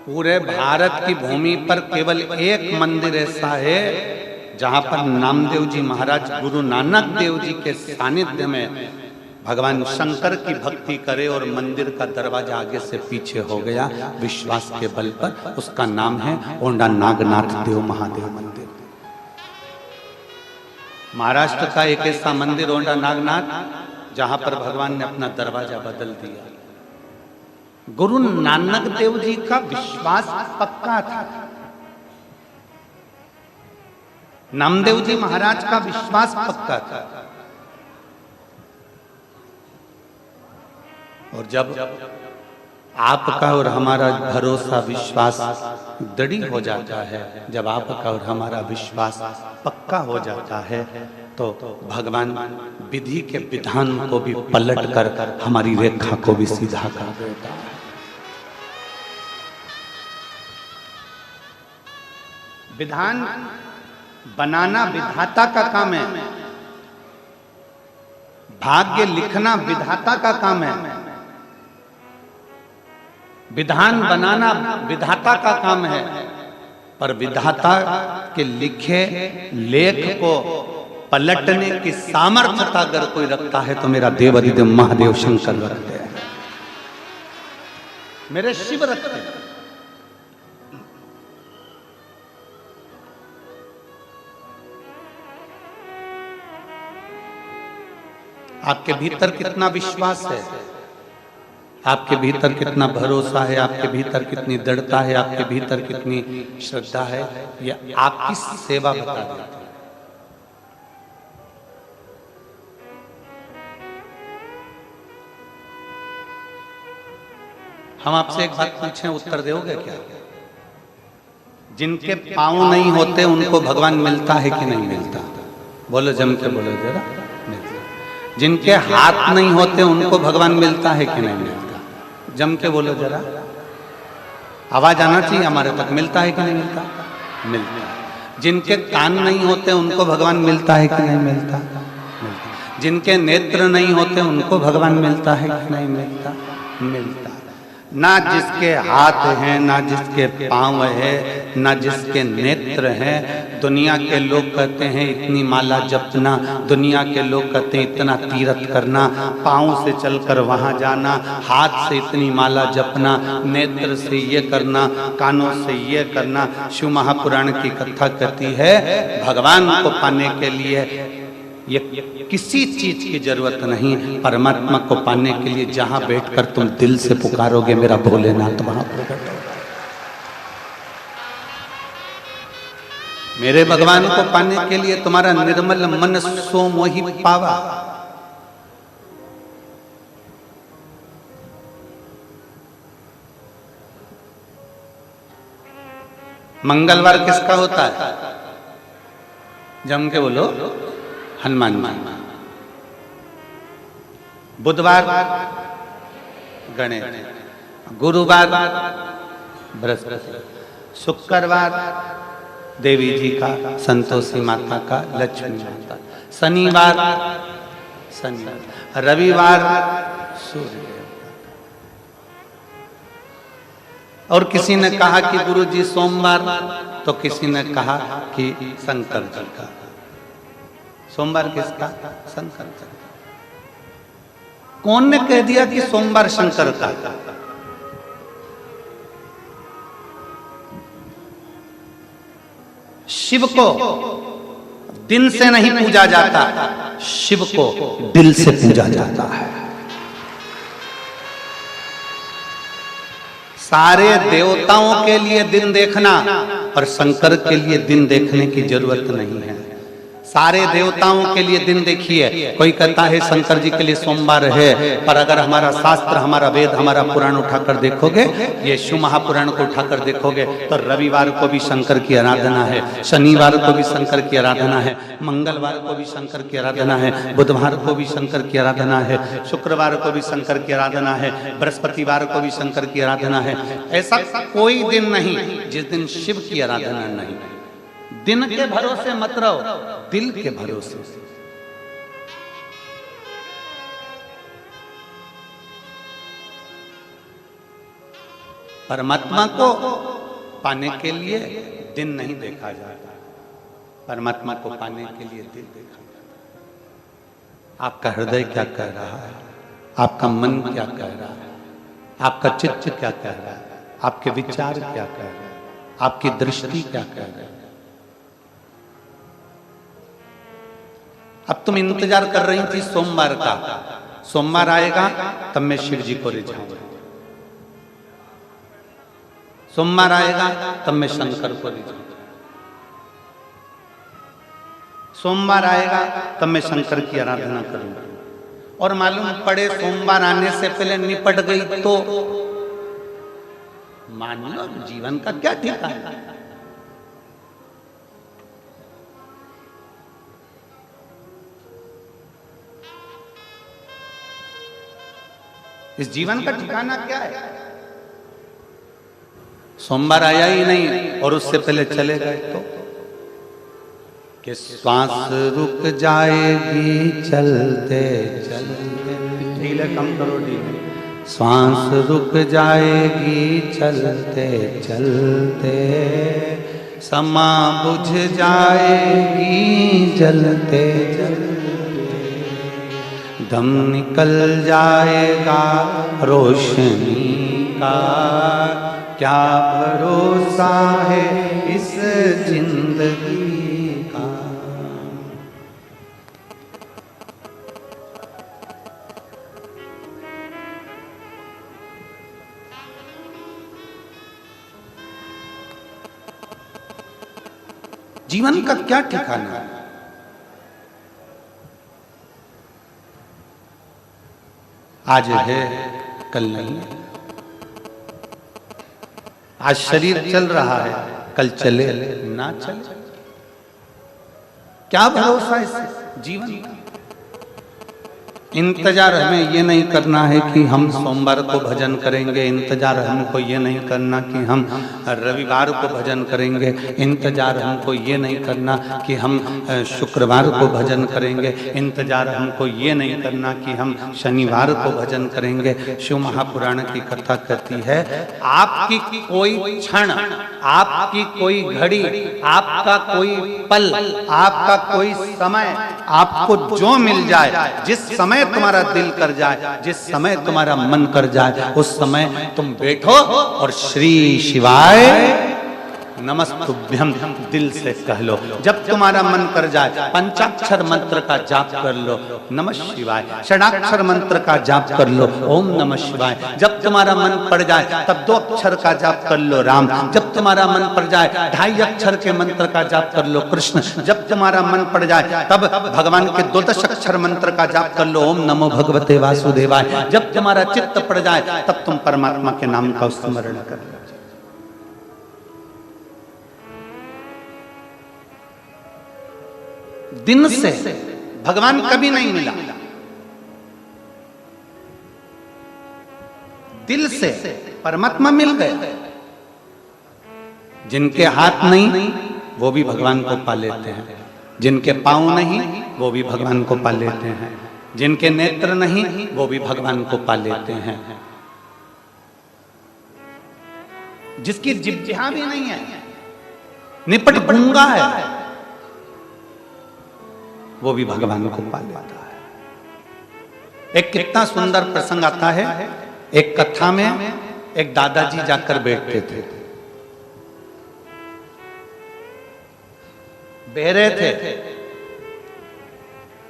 पूरे भारत की भूमि पर केवल एक मंदिर ऐसा है जहां पर नामदेव जी महाराज गुरु नानक देव जी के सानिध्य में भगवान शंकर की भक्ति करे और मंदिर का दरवाजा आगे से पीछे हो गया विश्वास के बल पर। उसका नाम है ओंडा नागनाथ देव महादेव मंदिर। महाराष्ट्र का एक ऐसा मंदिर ओंडा नागनाथ जहां पर भगवान ने अपना दरवाजा बदल दिया। गुरु नानक देव जी का विश्वास पक्का था, नामदेव जी महाराज का विश्वास पक्का था। और जब आपका और हमारा भरोसा विश्वास दृढ़ हो जाता है, जब आपका और हमारा विश्वास पक्का हो जाता है, तो भगवान विधि के विधान को भी पलट कर हमारी रेखा को भी सीधा कर देता है। विधान बनाना विधाता का काम है, भाग्य लिखना विधाता का काम है। विधान बनाना विधाता का काम है, पर विधाता के लिखे लेख को पलटने की सामर्थ्यता अगर कोई रखता है तो मेरा देवाधिदेव महादेव शंकर रखते हैं, मेरे शिव रखते हैं। आपके भीतर कितना विश्वास है, आपके भीतर कितना भरोसा है, आपके भीतर कितनी दृढ़ता है, आपके भीतर कितनी श्रद्धा है, यह आपकी सेवा बता देती है। हम आपसे एक बात पूछें, उत्तर दोगे क्या? जिनके पांव नहीं होते उनको भगवान मिलता है कि नहीं मिलता? बोलो, जम के बोलो जरा। जिनके हाथ नहीं होते उनको भगवान मिलता है कि नहीं मिलता? जम के बोलो जरा, आवाज आना चाहिए हमारे तक। मिलता है कि नहीं मिलता? मिलता है। जिनके कान नहीं होते उनको भगवान मिलता है कि नहीं मिलता? मिलता। जिनके नेत्र नहीं होते उनको भगवान मिलता है कि नहीं मिलता? मिलता। ना जिसके हाथ हैं, ना जिसके पांव है, ना जिसके नेत्र हैं, दुनिया के लोग कहते हैं इतनी माला जपना, दुनिया के लोग कहते हैं इतना तीर्थ करना, पांव से चलकर वहां जाना, हाथ से इतनी माला जपना, नेत्र से ये करना, कानों से ये करना। शिव महापुराण की कथा कहती है भगवान को पाने के लिए ये किसी चीज की जरूरत नहीं, परमात्मा को पाने के लिए जहां बैठकर तुम दिल से पुकारोगे मेरा भोलेनाथ वहां प्रकट होगा। मेरे भगवान को पाने के लिए तुम्हारा निर्मल मन सो मोहि पावा। मंगलवार किसका होता है? जम के बोलो, हनुमान जी। बुधवार गणेश, गुरुवार बृहस्पति, शुक्रवार देवी जी का, संतोषी माता का, लक्ष्मी माता, शनिवार रविवार सूर्य। और किसी ने कहा कि गुरु जी सोमवार, तो किसी ने कहा कि शंकर जी का। सोमवार किसका? शंकर जी। कौन ने कह दिया कि सोमवार शंकर का? शिव को दिन से नहीं पूजा जाता, शिव को दिल से पूजा जाता है। सारे देवताओं के लिए दिन देखना और शंकर के लिए दिन देखने की जरूरत नहीं है। सारे देवताओं के लिए दिन देखिए। कोई कहता है शंकर जी के लिए सोमवार है, पर अगर हमारा शास्त्र, हमारा वेद, हमारा पुराण उठाकर देखोगे, ये शिव महापुराण को उठाकर देखोगे, तो रविवार को भी शंकर की आराधना है, शनिवार को भी शंकर की आराधना है, मंगलवार को भी शंकर की आराधना है, बुधवार को भी शंकर की आराधना है, शुक्रवार को भी शंकर की आराधना है, बृहस्पतिवार को भी शंकर की आराधना है। ऐसा कोई दिन नहीं जिस दिन शिव की आराधना नहीं। दिन के भरोसे मत रहो, दिल के भरोसे। परमात्मा को पाने के लिए दिन नहीं देखा जाता, परमात्मा को पाने के लिए दिल देखा जाता। आपका हृदय क्या कह रहा है, आपका मन क्या कह रहा है, आपका चित्त क्या कह रहा है, आपके विचार क्या कह रहे हैं, आपकी दृष्टि क्या कह रहे हैं। अब तुम इंतजार कर रही थी सोमवार का, सोमवार आएगा तब मैं शिव जी को रिझाऊंगा, सोमवार आएगा तब मैं शंकर को रिझाऊंगा, सोमवार आएगा तब मैं शंकर की आराधना करूंगा। और मालूम पड़े सोमवार आने से पहले निपट गई तो मान लो जीवन का क्या ठिकाना है। इस जीवन का ठिकाना क्या है। सोमवार आया ही नहीं और उससे पहले चले गए तो कि श्वास रुक जाएगी चलते चलते, ढीले कम करो ढीले, श्वास रुक जाएगी चलते चलते, समा बुझ जाएगी जलते जलते, दम निकल जाएगा रोशनी का, क्या भरोसा है इस जिंदगी का। जीवन का क्या ठिकाना है। आज है कल नहीं है, आज शरीर चल रहा है कल चले ना चले, क्या भरोसा इस जीवन का। इंतजार हमें ये नहीं करना है कि हम सोमवार को भजन करेंगे, इंतजार हमको ये नहीं करना कि हम रविवार को भजन करेंगे, इंतजार हमको ये नहीं करना कि हम शुक्रवार को भजन करेंगे, इंतजार हमको ये नहीं करना कि हम शनिवार को भजन करेंगे। शिव महापुराण की कथा कहती है आपकी कोई क्षण, आपकी कोई घड़ी, आपका कोई पल, आपका कोई समय, आपको जो मिल जाए, जिस समय तुम्हारा दिल कर जाए, जिस समय तुम्हारा मन कर जाए, उस समय तुम बैठो और श्री शिवाय नमस्तुभ्यम दिल से कह लो। जब तुम्हारा मन कर जाए पंचाक्षर मंत्र का जाप कर लो, नमः शिवाय, षडाक्षर मंत्र का जाप कर लो, ओम नमः शिवाय। जब तुम्हारा मन पड़ जाए तब 2 अक्षर का जाप कर लो, राम। जब तुम्हारा मन पड़ जाए 2.5 अक्षर के मंत्र का जाप कर लो, कृष्ण। जब तुम्हारा मन पड़ जाए तब भगवान के 12 अक्षर मंत्र का जाप कर लो, ओम नमो भगवते वासुदेवाय। जब तुम्हारा चित्त पड़ जाए तब तुम परमात्मा के नाम का स्मरण कर लो। दिन से भगवान कभी नहीं मिला, दिल से परमात्मा मिल गया। जिनके हाथ नहीं वो भी भगवान को पा लेते हैं, जिनके पांव नहीं वो भी भगवान को पा लेते हैं, जिनके नेत्र नहीं वो भी भगवान को पा लेते हैं, जिसकी जिह्वा भी नहीं है, निपट गूंगा है, वो भी भगवान को पा लेता है। एक कितना सुंदर प्रसंग आता है। एक कथा में एक दादाजी जाकर बैठते थे, बहरे थे,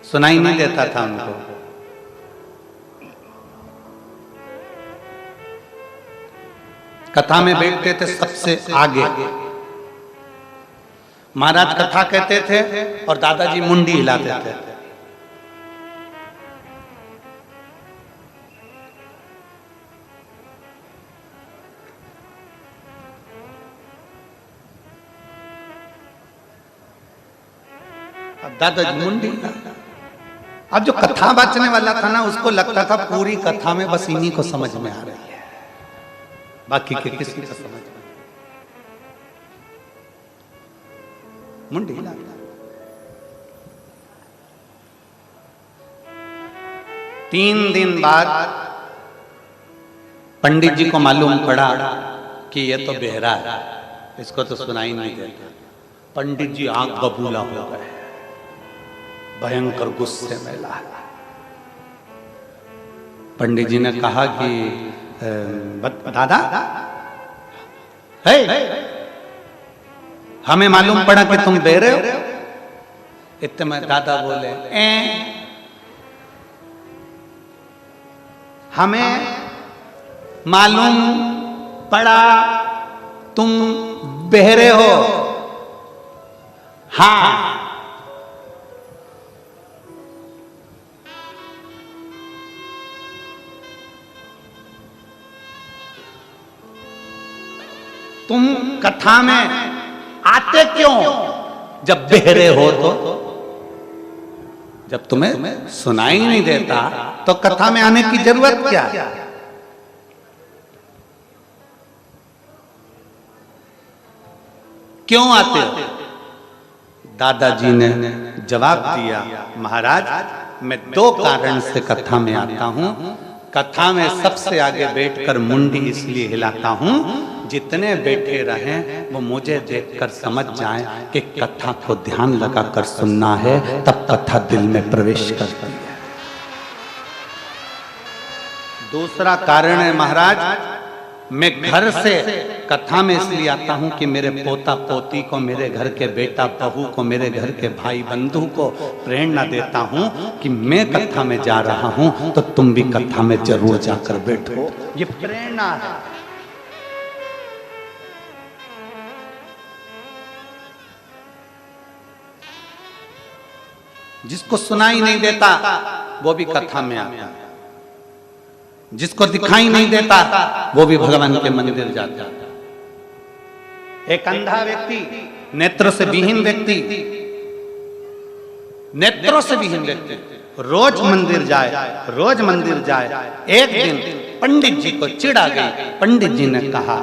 सुनाई नहीं देता था उनको। कथा में बैठते थे सबसे आगे, महाराज कथा कहते थे और दादाजी मुंडी हिलाते थे। अब दादाजी मुंडी हिलाते। अब जो कथा बचने वाला था ना, उसको लगता था पूरी कथा में बस इन्हीं को समझ में आ रही है, बाकी के किसी को समझ में मुंडी हिलाता। 3 दिन बाद पंडित जी को मालूम पड़ा कि ये तो बेहरा है, इसको तो सुनाई नहीं देता। पंडित जी आंख बबूला हो गए, भयंकर गुस्से में ला। पंडित जी ने कहा कि दादा है, हमें मालूम पड़ा कि तुम बेरे हो। इतने में दादा बोले हमें मालूम पड़ा तुम बहरे हो। हाँ, तुम कथा में आते क्यों जब बहरे हो? तो जब तुम्हें सुनाई नहीं देता तो कथा में आने की जरूरत क्या? क्यों आते हो? दादाजी ने जवाब दिया, महाराज मैं दो कारण से कथा में आता हूं। कथा में सबसे आगे बैठकर मुंडी इसलिए हिलाता हूं, जितने बैठे रहें वो मुझे देखकर समझ जाएं कि कथा को ध्यान लगाकर सुनना है, तब कथा दिल में प्रवेश करती है। दूसरा कारण है महाराज, मैं घर से कथा में इसलिए आता हूं कि मेरे पोता पोती को, मेरे घर के बेटा बहू को, मेरे घर के भाई बंधु को प्रेरणा देता हूं कि मैं कथा में जा रहा हूं तो तुम भी कथा में जरूर जाकर बैठो। ये प्रेरणा है। जिसको सुनाई नहीं देता वो भी कथा में आता है, जिसको दिखाई नहीं देता वो भी भगवान के मंदिर जाता है। एक अंधा व्यक्ति, नेत्र से विहीन व्यक्ति, नेत्रों से विहीन व्यक्ति रोज मंदिर जाए, रोज मंदिर जाए। एक दिन पंडित जी को चिढ़ आ गई। पंडित जी ने कहा,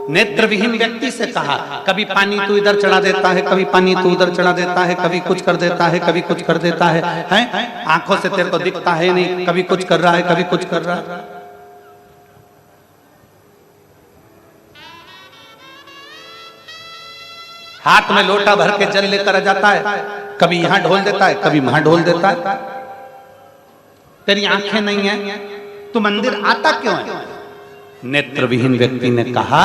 नेत्र विहीन व्यक्ति से कहा, कभी पानी तू इधर चढ़ा देता है, कभी पानी तू उधर चढ़ा देता है, कभी कुछ कर देता है, कभी कुछ कर देता है, हैं? आंखों से तेरे को दिखता है नहीं, कभी कुछ कर रहा है, कभी कुछ कर रहा है। हाथ में लोटा भर के जल लेकर आ जाता है, कभी यहां ढोल देता है, कभी वहां ढोल देता है। तेरी आंखें नहीं है, तू मंदिर आता क्यों है? नेत्र विहीन व्यक्ति ने कहा,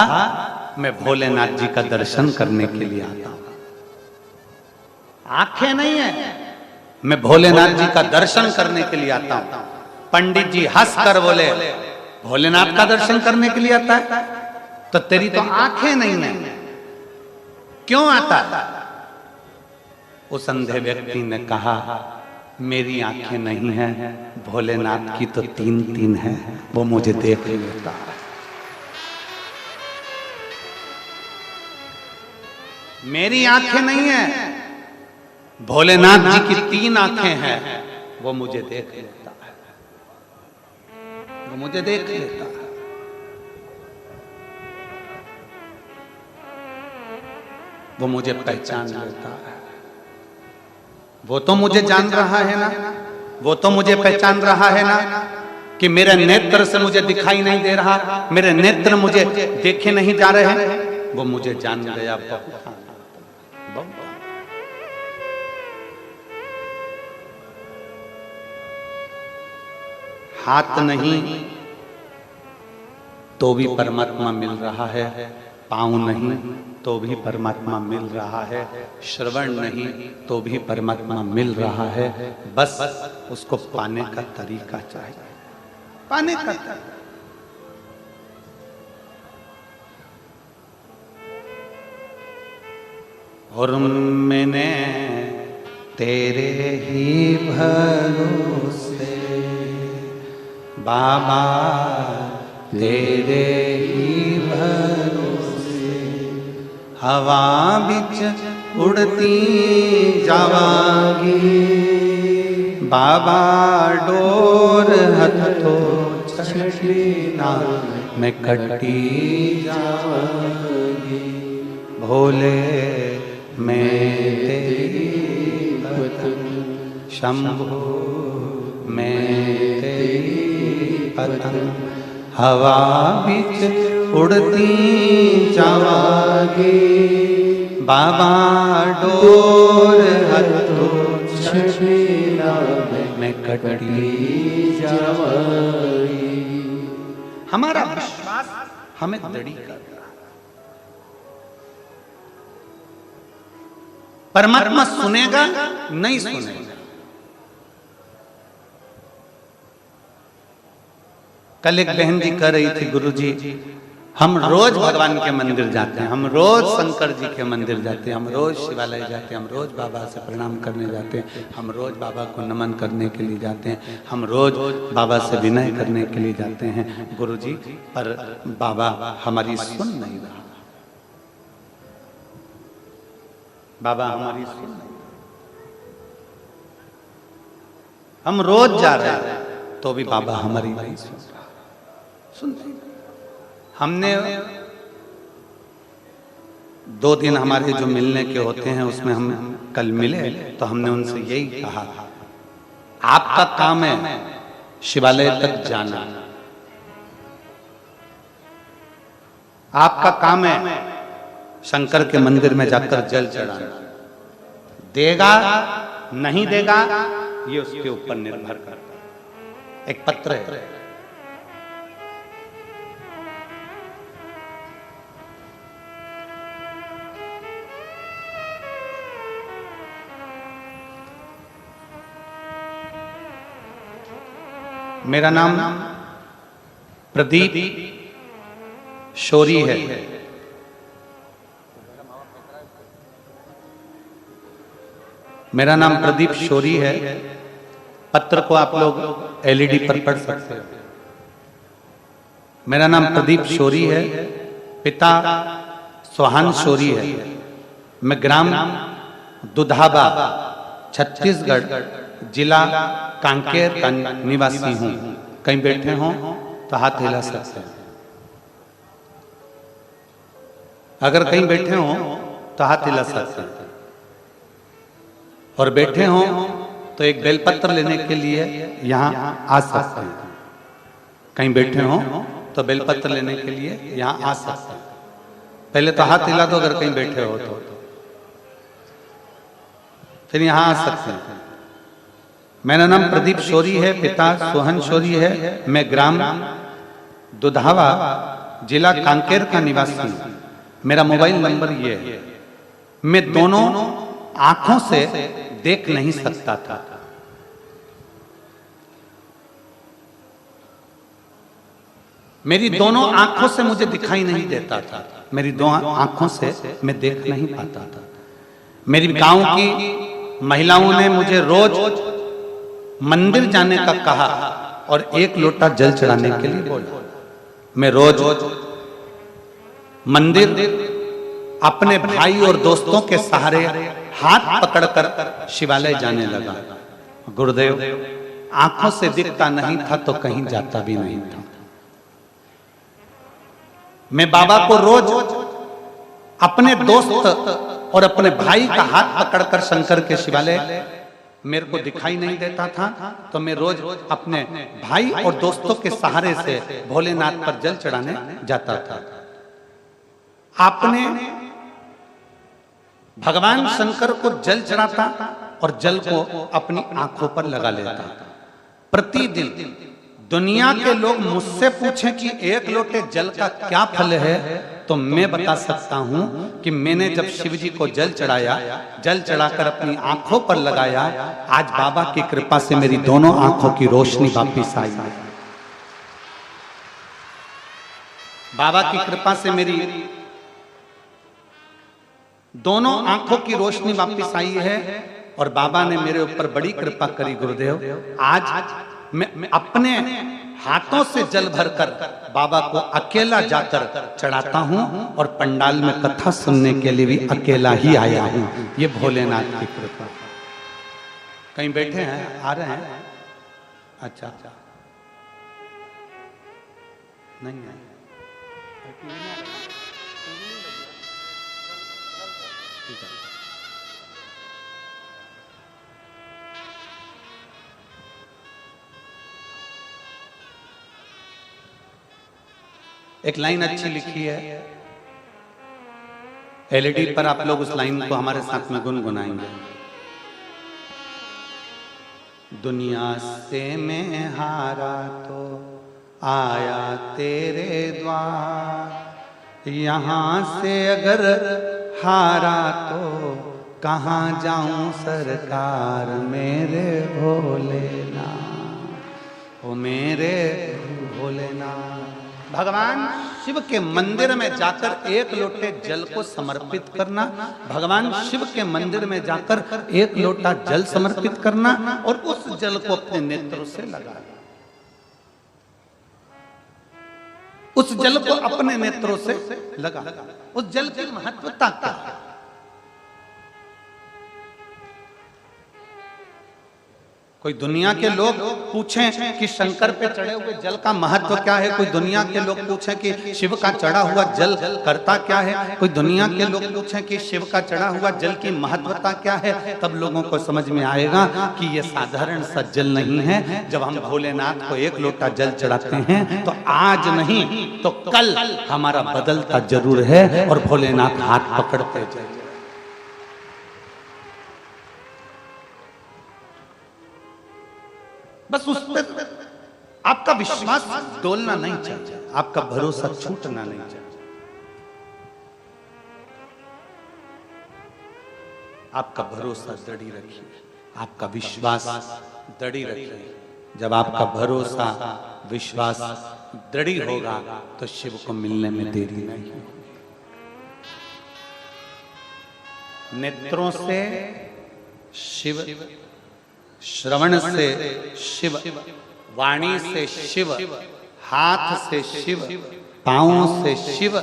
मैं भोलेनाथ जी का दर्शन करने के लिए आता हूं। आंखें नहीं है, मैं भोलेनाथ जी का दर्शन करने के लिए आता हूं। पंडित जी हंस कर बोले, भोलेनाथ का दर्शन करने के लिए आता है? तो तेरी तो आंखें नहीं है, क्यों आता है? उस अंधे व्यक्ति ने कहा, मेरी आंखें नहीं है, भोलेनाथ की तो तीन तीन है, वो मुझे देख लेता है। मेरी आंखें नहीं है, भोलेनाथ जी की तीन आंखें हैं, वो मुझे देख लेता है, वो मुझे देख लेता है। वो मुझे पहचान लेता है। वो तो मुझे जान रहा है ना, वो तो मुझे पहचान रहा है ना कि मेरे नेत्र से मुझे दिखाई नहीं दे रहा, मेरे नेत्र मुझे देखे नहीं जा रहे हैं। वो मुझे जान गया। हाथ नहीं तो भी परमात्मा मिल रहा है, पाँव नहीं तो भी परमात्मा मिल रहा है, श्रवण नहीं तो भी परमात्मा मिल रहा है। बस उसको पाने का तरीका चाहिए, पाने का तरीका। और मैंने तेरे ही भरोसे बाबा, तेरे ही भरोसे हवा बिच उड़ती जावांगी, बाबा डोर हथो छड़ी ना मैं कटी जावांगी, भोले मैं तेरी पतंग, शंभो मैं तेरी पतंग, हवा बिच उड़ती जावागे बाबा डोर हथो छबीला में कटती जावागी। हमारा विश्वास हमें दृढ़ कर रहा। परमात्मा सुनेगा नहीं सुनेगा। कल एक बहन जी कह रही थी, गुरुजी हम रोज भगवान के मंदिर जाते हैं, हम रोज शंकर जी के मंदिर जाते हैं, हम रोज शिवालय जाते हैं, हम रोज बाबा से प्रणाम करने जाते हैं, हम रोज बाबा को नमन करने के लिए जाते हैं, हम रोज बाबा से विनय करने के लिए जाते हैं गुरुजी, पर बाबा हमारी सुन नहीं रहा। बाबा हमारी सुन नहीं रहा। हम रोज जा रहे हैं तो भी बाबा हमारी नहीं सुन रहा, सुन नहीं रहा। हमने 2 दिन हमारे जो मिलने के होते हैं उसमें हम कल मिले तो हमने उनसे यही कहा, आपका काम है शिवालय तक जाना, आपका काम है शंकर के मंदिर में जाकर जल चढ़ाना। देगा नहीं देगा ये उसके ऊपर निर्भर करता है। एक पत्र है, मेरा नाम प्रदीप शोरी है, मेरा नाम प्रदीप शोरी है। पत्र को आप लोग एलईडी पर पढ़ सकते हो। मेरा नाम प्रदीप शोरी है, पिता सोहान शोरी है। मैं ग्राम दुधाबा छत्तीसगढ़ जिला कांकेर का निवासी हूं। कहीं बैठे हों तो हाथ हिला सकते हैं। अगर कहीं बैठे हों तो हाथ हिला सकते हैं, और बैठे हों तो एक बेलपत्र लेने के लिए यहाँ आ सकते हैं। कहीं बैठे हों तो बेलपत्र लेने के लिए यहाँ आ सकते हैं। पहले तो हाथ हिला दो अगर कहीं बैठे हो तो, फिर यहाँ आ सकते हैं। मेरा नाम प्रदीप शोरी है, पिता सोहन शोरी है। मैं ग्राम दुधावा जिला कांकेर का निवासी हूं। मेरा मोबाइल नंबर ये है। मैं दोनों आंखों से देख नहीं सकता था। मेरी दोनों आंखों से मुझे दिखाई नहीं देता था। मेरी दो आंखों से मैं देख नहीं पाता था। मेरी गांव की महिलाओं ने मुझे रोज मंदिर जाने का कहा और 1 लोटा जल चढ़ाने के लिए बोला। मैं रोज मंदिर अपने भाई और दोस्तों के सहारे हाथ पकड़कर शिवालय जाने लगा। गुरुदेव आंखों से दिखता नहीं था तो कहीं जाता भी नहीं था। मैं बाबा को रोज अपने दोस्त और अपने भाई का हाथ पकड़कर शंकर के शिवालय, मेरे को दिखाई नहीं देता था तो मैं रोज अपने भाई और दोस्तों के सहारे से भोलेनाथ पर जल चढ़ाने जाता था। आपने भगवान शंकर को जल चढ़ाता और जल को अपनी आंखों पर लगा लेता। प्रतिदिन दुनिया के लोग मुझसे पूछें कि 1 लोटे जल का क्या फल है, तो मैं बता सकता हूं कि मैंने जब शिव जी को जल चढ़ाया, जल चढ़ाकर अपनी आंखों पर लगाया, आज बाबा की कृपा से मेरी दोनों आंखों की रोशनी वापिस आई। बाबा की कृपा से मेरी दोनों आंखों की रोशनी वापिस आई है और बाबा ने मेरे ऊपर बड़ी कृपा करी। गुरुदेव आज मैं अपने हाथों से जल भरकर बाबा को अकेला जाकर चढ़ाता हूं और पंडाल में कथा सुनने के लिए भी अकेला ही आया हूं। ये भोलेनाथ की कृपा। कहीं बैठे हैं, आ रहे हैं? अच्छा नहीं है। एक लाइन अच्छी लिखी है, एलईडी पर आप लोग उस लाइन को हमारे साथ में गुनगुनाएंगे। दुनिया से मैं हारा तो आया तेरे द्वार, यहाँ से अगर हारा तो कहाँ जाऊं सरकार मेरे भोलेनाथ, ओ मेरे भोलेनाथ। भगवान शिव के मंदिर में जाकर एक लोटे जल को समर्पित करना, भगवान शिव के मंदिर में जाकर एक लोटा जल समर्पित करना और उस जल को अपने नेत्रों से लगाना, उस जल को अपने नेत्रों से लगा। उस जल की महत्वता क्या है? कोई दुनिया के लोग पूछें कि शंकर पे चढ़े हुए जल का महत्व क्या है, कोई दुनिया के लोग पूछें कि शिव का चढ़ा हुआ जल करता क्या है, कोई दुनिया के लोग पूछें कि शिव का चढ़ा हुआ जल की महत्वता क्या है, तब लोगों को समझ में आएगा कि ये साधारण सा जल नहीं है। जब हम भोलेनाथ को एक लोटा जल चढ़ाते हैं तो आज नहीं तो कल हमारा बदलता जरूर है और भोलेनाथ हाथ पकड़ते जाएंगे। बस उस पर आपका विश्वास डोलना नहीं चाहिए, आपका भरोसा छूटना नहीं चाहिए, आपका भरोसा दृढ़ रखिए, आपका विश्वास दृढ़ रखिए। जब आपका भरोसा विश्वास दृढ़ होगा तो शिव को मिलने में देरी नहीं होगी। नेत्रों से शिव, श्रवण से शिव, वाणी से शिव, हाथ से शिव, पांवों से शिव।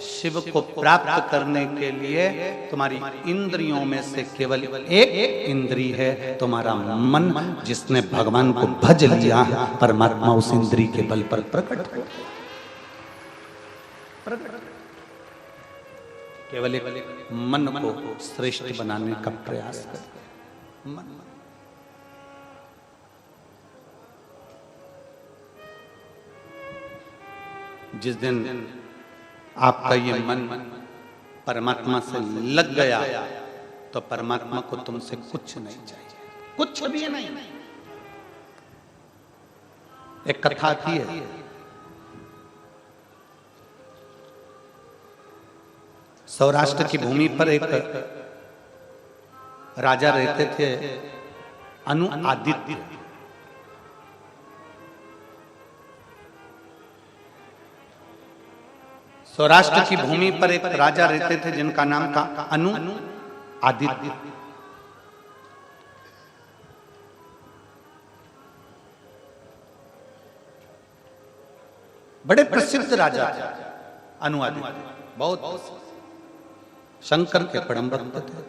शिव को प्राप्त करने के लिए तुम्हारी इंद्रियों में से केवल एक इंद्री है, तुम्हारा मन, जिसने भगवान को भज लिया, परमात्मा उस इंद्री के बल पर प्रकट हो। केवल एक मन को श्रेष्ठ बनाने का प्रयास करें। मन जिस दिन आपका ये मन परमात्मा से लग गया तो परमात्मा को तुमसे कुछ नहीं चाहिए, कुछ भी नहीं। एक कथा थी है, सौराष्ट्र की भूमि पर एक राजा रहते थे, अनुआदित्य। सौराष्ट्र की भूमि पर एक राजा रहते थे जिनका नाम था अनुआदित्य। बड़े प्रसिद्ध राजा थे अनुआदित्य, बहुत शंकर के परम भक्त थे।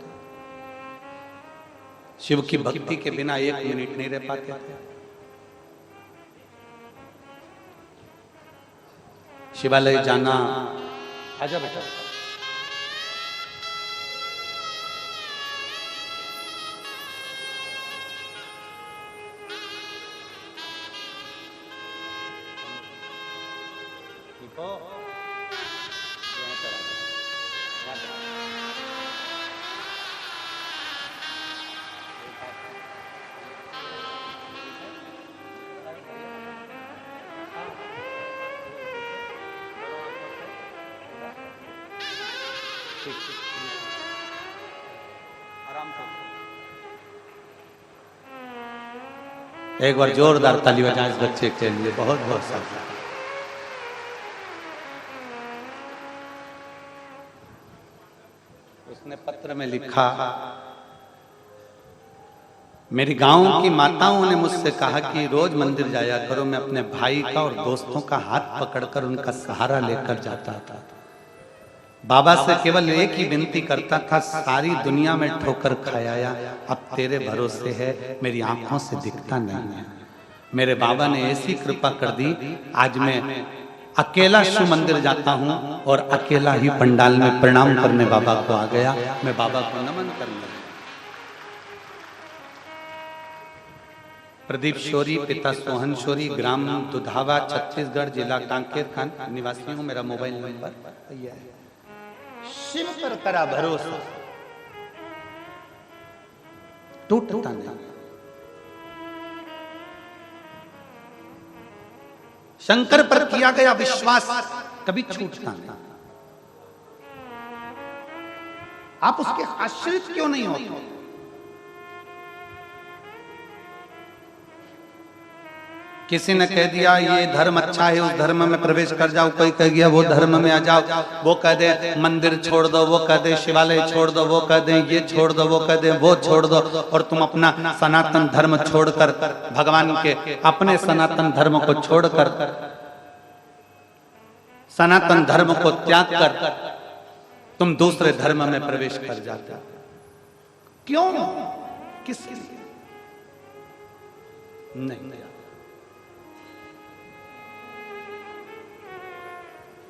शिव की भक्ति के बिना एक मिनट नहीं रह पाते थे। शिवालय जाना, आजा बेटा, एक बार जोरदार ताली बजाएं इस बच्चे के लिए। बहुत बहुत सारा उसने पत्र में लिखा, मेरी गांव की माताओं ने मुझसे कहा कि रोज मंदिर जाया करो। मैं अपने भाई का और दोस्तों का हाथ पकड़कर उनका सहारा लेकर जाता था। बाबा से केवल एक ही विनती करता था, सारी दुनिया में ठोकर खाया, अब तेरे भरोसे है, मेरी आंखों से दिखता नहीं है। मेरे बाबा ने ऐसी कृपा कर दी, आज मैं अकेला शिव मंदिर जाता हूँ और अकेला ही पंडाल में प्रणाम करने बाबा को आ गया। मैं बाबा को नमन करने लगा। प्रदीप शोरी, पिता सोहन शोरी, ग्राम दुधावा, छत्तीसगढ़, जिला कांकेर खान निवासी हूं। मेरा मोबाइल नंबर यह है। शिव पर करा भरोसा, टूटता नहीं। शंकर पर किया गया विश्वास कभी छूटता नहीं। आप उसके आश्रित क्यों नहीं होते? किसी ने कह दिया ये धर्म अच्छा है, उस धर्म में प्रवेश कर जाओ। कोई कह गया वो धर्म में आ जाओ। वो कह दे मंदिर छोड़ दो, वो कह दे शिवालय छोड़ दो, वो कह दे ये छोड़ दो, वो कह दे वो छोड़ दो। और तुम अपना सनातन धर्म छोड़कर, भगवान के अपने सनातन धर्म को छोड़कर, सनातन धर्म को त्याग कर तुम दूसरे धर्म में प्रवेश कर जाते हो। क्यों? किस लिए? नहीं।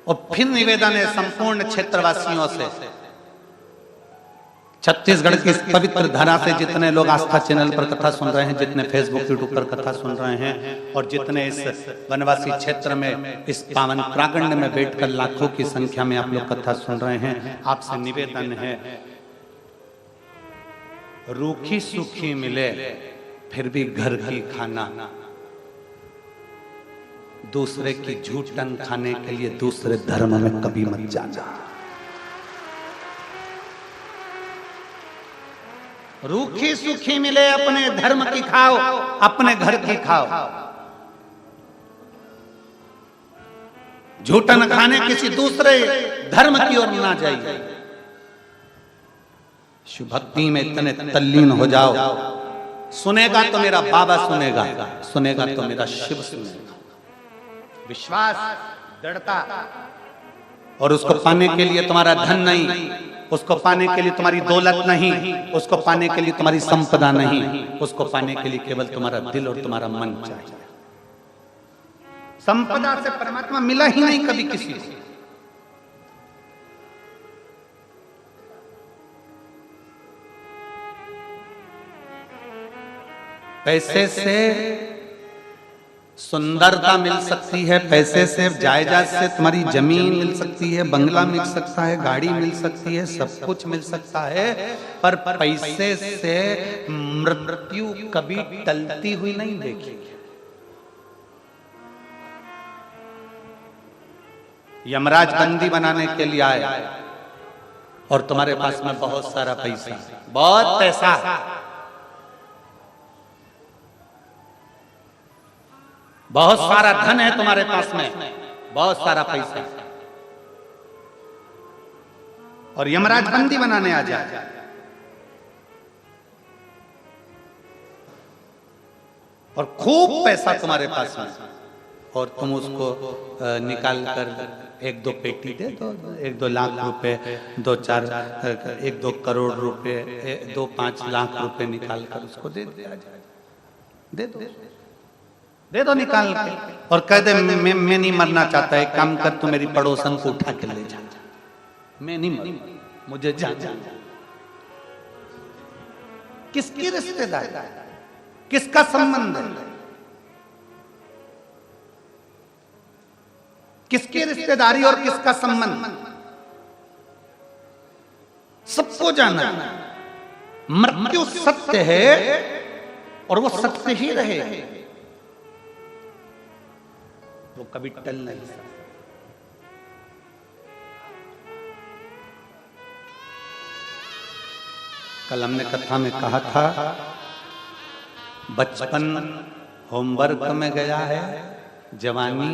और फिर निवेदन है संपूर्ण क्षेत्रवासियों से, छत्तीसगढ़ की इस पवित्र धरा से जितने लोग आस्था चैनल पर कथा सुन रहे हैं, जितने फेसबुक यूट्यूब पर कथा सुन रहे हैं, और जितने इस वनवासी क्षेत्र में इस पावन प्रांगण में बैठकर लाखों की संख्या में आप लोग कथा सुन रहे हैं, आपसे निवेदन है रूखी सूखी मिले फिर भी घर की खाना, दूसरे की झूठन खाने के लिए दूसरे धर्म में कभी मत जाना। रूखी सूखी मिले अपने धर्म की खाओ, अपने घर की खाओ। झूठन खाने किसी दूसरे धर्म की ओर ना जाइए। शिव भक्ति में इतने तल्लीन हो जाओ, सुनेगा तो मेरा बाबा सुनेगा, सुनेगा तो मेरा शिव सुनेगा। विश्वास, दृढ़ता, और उसको पाने के लिए तुम्हारा धन नहीं, उसको पाने के लिए तुम्हारी दौलत नहीं, उसको पाने के लिए तुम्हारी संपदा नहीं, उसको पाने के लिए केवल तुम्हारा दिल और तुम्हारा मन चाहिए। संपदा से परमात्मा मिला ही नहीं कभी किसी को। पैसे से सुंदरता मिल सकती है, पैसे से जायदाद से तुम्हारी जमीन मिल सकती है, बंगला मिल सकता है, गाड़ी मिल सकती है, सब कुछ मिल सकता है, पर पैसे से मृत्यु कभी टलती हुई नहीं देखी। यमराज बंदी बनाने के लिए आए और तुम्हारे पास में बहुत सारा पैसा, बहुत पैसा, बहुत सारा धन है तुम्हारे पास में, बहुत सारा पैसा, और यमराज बंदी बनाने आ जाए। और खूब पैसा तुम्हारे पास में, और तुम उसको निकाल कर 1-2 पेटी दे दो, 1-2 लाख रुपए, 1-2 करोड़ रुपए, 2-5 लाख रुपए निकाल कर उसको दे दिया जाए। दे दो निकाल के, और कह दे मैं नहीं मरना चाहता, एक काम कर तू मेरी पड़ोसन को उठा के ले जा, मैं नहीं मर, मुझे जा। किसकी रिश्तेदारी, किसका संबंध है? किसकी रिश्तेदारी और किसका संबंध? सबको जाना मृत्यु सत्य है और वो सत्य ही रहे, वो कभी टल नहीं सकता। कल हमने कथा में कहा था, बचपन होमवर्क में गया है, जवानी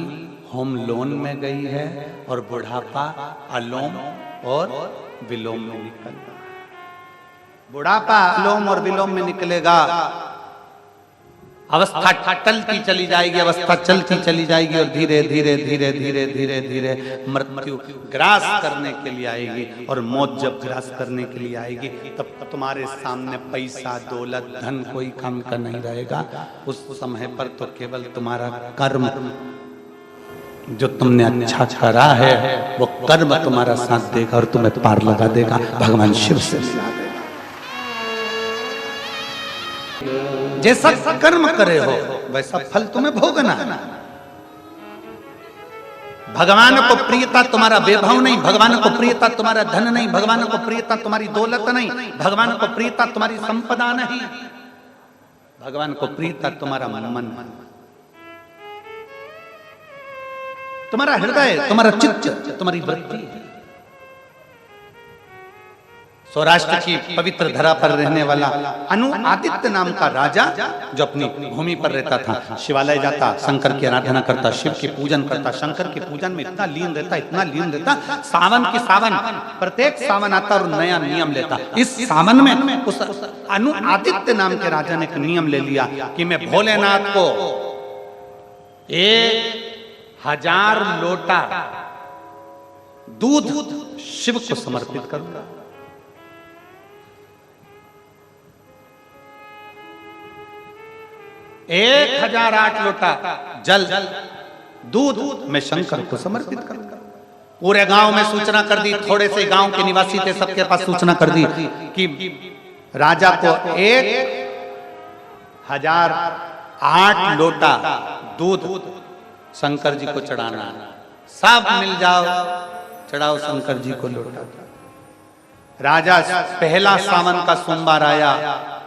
होम लोन में गई है, और बुढ़ापा अलोम और विलोम में निकल, बुढ़ापा अलोम और विलोम में निकलेगा। अवस्था टलती चली जाएगी, अवस्था चलती चली जाएगी, और धीरे धीरे धीरे धीरे धीरे धीरे मृत्यु ग्रास करने के लिए आएगी। और मौत जब ग्रास करने के लिए आएगी, तब तुम्हारे सामने पैसा, दौलत, धन कोई काम का नहीं रहेगा। उस समय पर तो केवल तुम्हारा कर्म, जो तुमने अच्छा करा है, वो कर्म तुम्हारा साथ देगा और तुम्हें पार लगा देगा, भगवान शिव से मिला देगा। जैसा कर्म करे हो वैसा फल तुम्हें भोगना है। भगवान को प्रियता तुम्हारा वैभव नहीं, भगवान को प्रियता तुम्हारा धन नहीं, भगवान को प्रियता तुम्हारी दौलत नहीं, भगवान को प्रियता तुम्हारी संपदा नहीं, भगवान को प्रियता तुम्हारा मन, तुम्हारा हृदय, तुम्हारा चित्त, तुम्हारी वृत्ति है। सौराष्ट्र की पवित्र धरा पर रहने वाला अनु आदित्य नाम का राजा जो अपनी भूमि पर रहता था, शिवालय जाता, शंकर की आराधना करता, शिव की पूजन करता, शंकर के पूजन में इतना लीन रहता, इतना लीन रहता, सावन की सावन, प्रत्येक सावन आता और नया नियम लेता। इस सावन में उस अनु आदित्य नाम के राजा ने एक नियम ले लिया कि मैं भोलेनाथ को 1000 लोटा दूध शिव को समर्पित करूंगा। 1008 लोटा जल दूध मैं शंकर को समर्पित करूंगा। पूरे गांव में सूचना कर दी, थोड़े से गांव के निवासी थे, सबके पास सूचना कर दी कि राजा को 1008 लोटा दूध शंकर जी को चढ़ाना। सब मिल जाओ, चढ़ाओ शंकर जी को लोटा। राजा पहला सावन का सोमवार आया,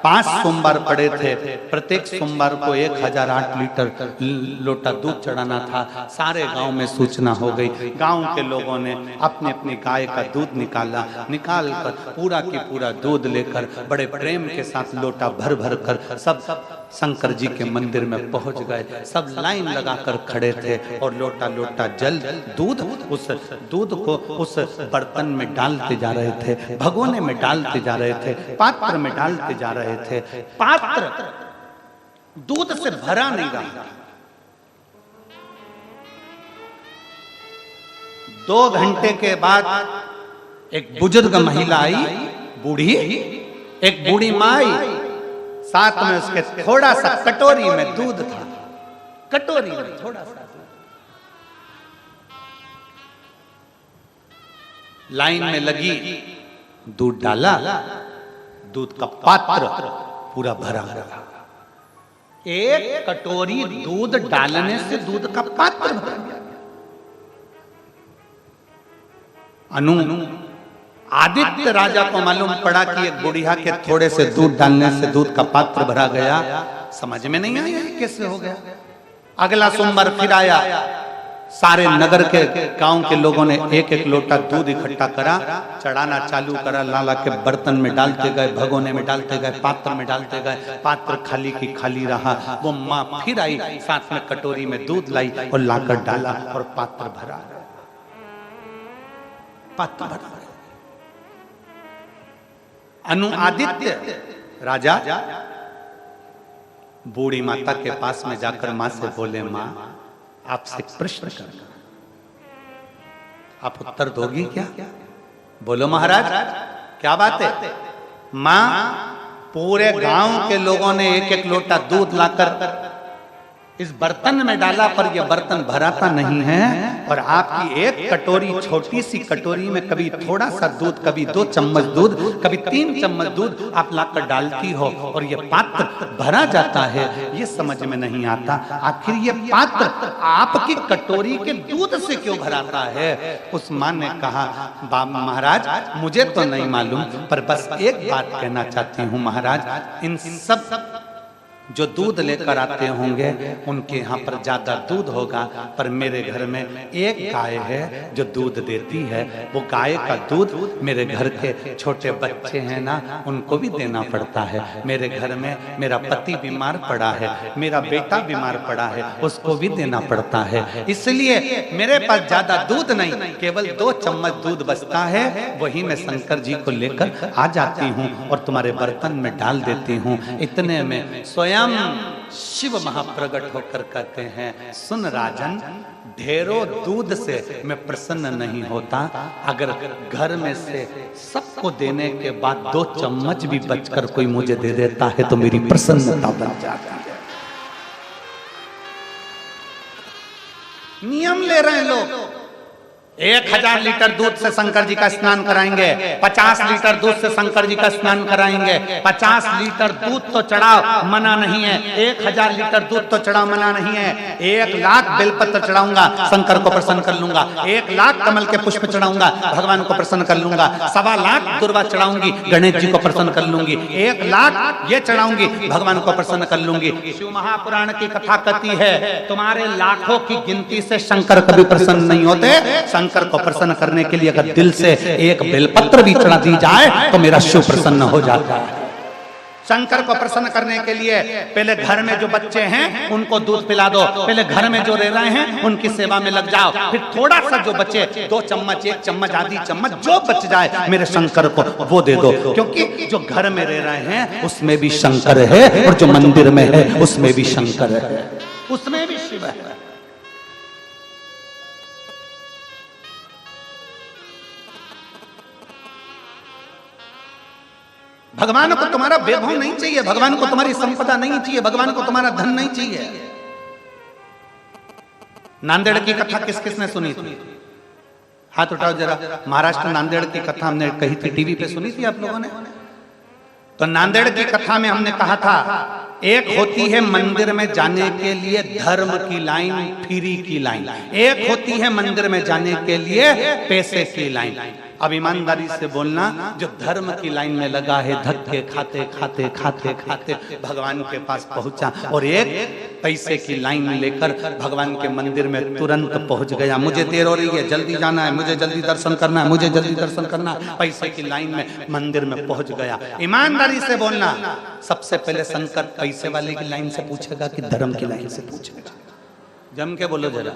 5 सोमवार पड़े थे, प्रत्येक सोमवार को 1008 लीटर लोटा दूध चढ़ाना था। सारे गांव में सूचना हो गई। गांव के लोगों ने अपने अपनी गाय का दूध निकाला, निकाल कर पूरा की पूरा दूध लेकर बड़े प्रेम के साथ लोटा भर भर कर सब शंकर जी के मंदिर में पहुंच गए। सब लाइन लगाकर खड़े थे और लोटा लोटा जल दूध, उस दूध को उस बर्तन में डालते जा रहे थे, भगोने में डालते जा रहे थे, पात्र में डालते जा रहे थे। पात्र दूध से भरा नहीं रहा। 2 घंटे के बाद एक बुजुर्ग महिला आई, बूढ़ी, एक बूढ़ी माँ आई, साथ में उसके थोड़ा सा कटोरी में दूध था, कटोरी में थोड़ा सा। लाइन में लगी, दूध डाला, दूध का पात्र पूरा भरा हुआ। 1 कटोरी दूध डालने से दूध का पात्र भर गया। अनु आदित्य राजा को मालूम पड़ा कि एक बुढ़िया के थोड़े से दूध डालने से दूध का पात्र भरा गया। समझ में नहीं आया कैसे हो गया। अगला सोमवार फिर आया, सारे नगर के गांव के लोगों ने 1-1 लोटा दूध इकट्ठा करा, चढ़ाना चालू करा, लाला के बर्तन में डालते गए, भगोने में डालते गए, पात्र में डालते गए। पात्र खाली की खाली रहा। वो माँ फिर आई, साथ में कटोरी में दूध लाई और लाकर डाला और पात्र भरा, पात्र भरा। अनु आदित्य राजा बूढ़ी माता के पास में जाकर मां से बोले, मां आपसे प्रश्न करना, आप उत्तर दोगी क्या? बोलो महाराज, क्या बात है? मां, पूरे गांव के लोगों ने 1-1 लोटा दूध लाकर इस बर्तन में डाला, पर यह बर्तन भराता नहीं है, और आपकी 1 कटोरी, छोटी सी कटोरी में कभी थोड़ा सा दूध, कभी 2 चम्मच दूध, कभी 3 चम्मच दूध आप लाकर डालती हो और यह पात्र भरा जाता है। ये समझ में नहीं आता, आखिर ये पात्र आपकी कटोरी के दूध से क्यों भराता है? उस मां ने कहा, महाराज मुझे तो नहीं मालूम, पर बस एक बात कहना चाहती हूँ महाराज, इन सब जो दूध लेकर आते होंगे उनके यहाँ पर ज्यादा दूध होगा, पर मेरे घर में एक गाय है जो दूध देती है। वो गाय का दूध मेरे घर के छोटे बच्चे हैं ना, उनको भी देना पड़ता है। मेरे घर में मेरा पति बीमार पड़ा है, मेरा बेटा बीमार पड़ा है, उसको भी देना पड़ता है। इसलिए मेरे पास ज्यादा दूध नहीं, केवल 2 चम्मच दूध बचता है, वही मैं शंकर जी को लेकर आ जाती हूँ और तुम्हारे बर्तन में डाल देती हूँ। इतने में स्वयं शिव महाप्रगट होकर कहते हैं, सुन राजन, ढेरों दूध से मैं प्रसन्न नहीं होता, अगर घर में से सबको देने के बाद 2 चम्मच भी बचकर कोई मुझे दे देता है तो मेरी प्रसन्नता बन जाती है। नियम ले रहे हैं लोग, 1000 लीटर दूध से शंकर जी का स्नान कराएंगे, 50 लीटर दूध से शंकर जी का स्नान कराएंगे। 50 लीटर दूध तो चढ़ाओ, मना नहीं है। 1000 लीटर दूध तो चढ़ाओ, मना नहीं है। 1 लाख बेलपत्र चढ़ाऊंगा, शंकर को प्रसन्न कर लूंगा। 1 लाख कमल के पुष्प चढ़ाऊंगा, भगवान को प्रसन्न कर लूंगा। 1.25 लाख दुर्वा चढ़ाऊंगी, गणेश जी को प्रसन्न कर लूंगी। 1 लाख ये चढ़ाऊंगी, भगवान को प्रसन्न कर लूंगी। शिव महापुराण की कथा कहती है, तुम्हारे लाखों की गिनती से शंकर कभी प्रसन्न नहीं होते। शंकर को प्रसन्न करने के लिए अगर दिल से 1 बेलपत्र भी चढ़ा दी जाए तो मेरा शिव प्रसन्न हो जाता है। शंकर को प्रसन्न करने के लिए पहले घर में जो बच्चे हैं उनको दूध पिला दो, पहले घर में जो रह रहे हैं उनकी सेवा में लग जाओ। फिर थोड़ा सा जो बचे, 2 चम्मच, 1 चम्मच, आधी चम्मच जो बच जाए मेरे शंकर को वो दे दो, क्योंकि जो घर में रह रहे हैं उसमें भी शंकर है और जो मंदिर में है उसमें भी शंकर है, उसमें भी शिव है। भगवान को तुम्हारा वैभव नहीं चाहिए, भगवान को तुम्हारी संपदा नहीं चाहिए, भगवान को तुम्हारा धन नहीं चाहिए। नांदेड़ की कथा किस किसने सुनी थी? हाथ उठाओ जरा। महाराष्ट्र नांदेड़ की कथा हमने कही थी, टीवी पे सुनी थी आप लोगों ने? तो नांदेड़ की कथा में हमने कहा था, एक होती है मंदिर में जाने के लिए धर्म की लाइन, फ्री की लाइन। एक होती है मंदिर में जाने के लिए पैसे की लाइन। अब ईमानदारी से बोलना, जो धर्म की लाइन में लगा है, धक्के खाते खाते खाते खाते भगवान के पास पहुंचा, और एक पैसे की लाइन लेकर भगवान के मंदिर में तुरंत पहुंच गया। मुझे देर हो रही है, जल्दी जाना है, मुझे जल्दी दर्शन करना है, मुझे जल्दी दर्शन करना है, पैसे की लाइन में मंदिर में पहुंच गया। ईमानदारी से बोलना, सबसे पहले शंकर पैसे वाले की लाइन से पूछेगा कि धर्म की लाइन से पूछेगा? जम के बोलो जरा।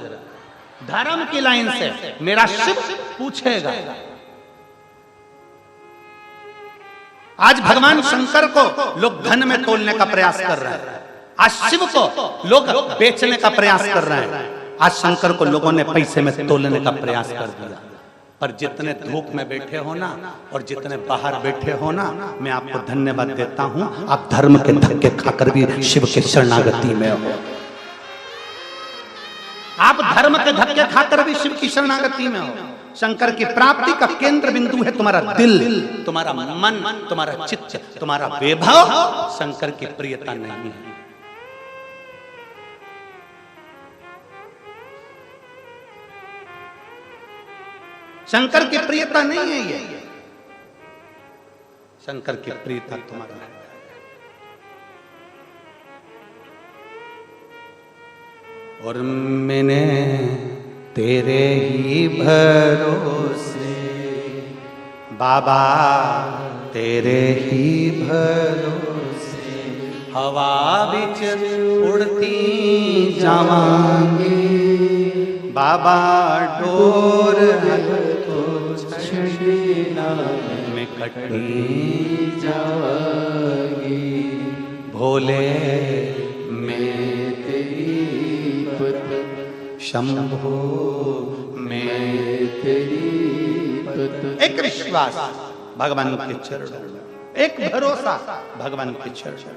धर्म की लाइन से मेरा शिव पूछेगा। आज भगवान शंकर को लोग धन में तोलने का प्रयास कर रहे हैं, आज शिव को लोग बेचने का प्रयास कर रहे हैं, आज शंकर को लोगों ने पैसे में तोलने का प्रयास कर दिया। पर जितने धूप में बैठे हो ना और जितने बाहर बैठे हो ना, मैं आपको धन्यवाद देता हूं, आप धर्म के धक्के खाकर भी शिव के शरणागति में हो। आप धर्म के धक्के खाकर भी शिव की शरणागति में हो। शंकर की प्राप्ति का केंद्र बिंदु है तुम्हारा दिल, तुम्हारा मन, तुम्हारा चित्त, तुम्हारा वैभव। शंकर की प्रियता नहीं है। शंकर की प्रियता नहीं है ये। शंकर की प्रियता तुम्हारा है। और मैंने तेरे ही भरोसे बाबा, तेरे ही भरोसे हवा बिच उड़ती जावांगी बाबा, डोर तो छड़ीना में कटी जावांगी भोले मैं शंभो में तेरी। एक विश्वास भगवान के चरणों, एक भरोसा भगवान के चरणों।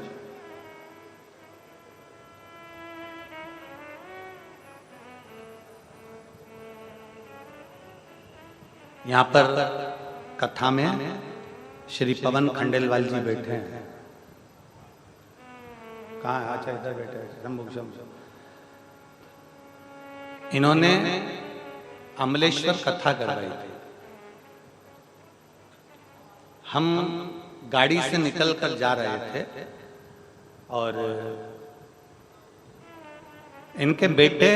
यहां पर कथा में श्री पवन खंडेलवाल जी बैठे हैं। कहाँ है? अच्छा इधर बैठे हैं। शंभु। इन्होंने अमलेश्वर कथा करवाई थी। हम गाड़ी से निकलकर जा रहे थे और इनके बेटे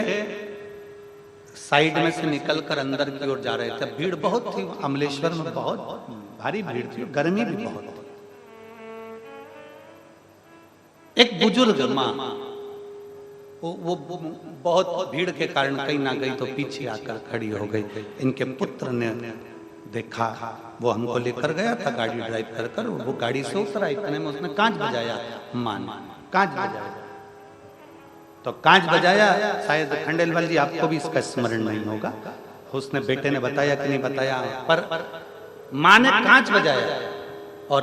साइड में से निकलकर अंदर की ओर जा रहे थे। भीड़ बहुत थी अमलेश्वर में, बहुत भारी भीड़ थी, गर्मी भी बहुत थी। एक बुजुर्ग माँ, वो बहुत भीड़ के कारण कहीं ना गई तो पीछे आकर खड़ी हो गई। इनके पुत्र ने देखा, वो हमको लेकर गया था गाड़ी ड्राइव कर कर। वो गाड़ी से उतरा, इतने में उसने कांच बजाया। मान कांच बजाया तो कांच बजाया। शायद खंडेलवाल जी आपको भी इसका स्मरण नहीं होगा, उसने बेटे ने बताया कि नहीं बताया, पर मां ने कांच बजाया और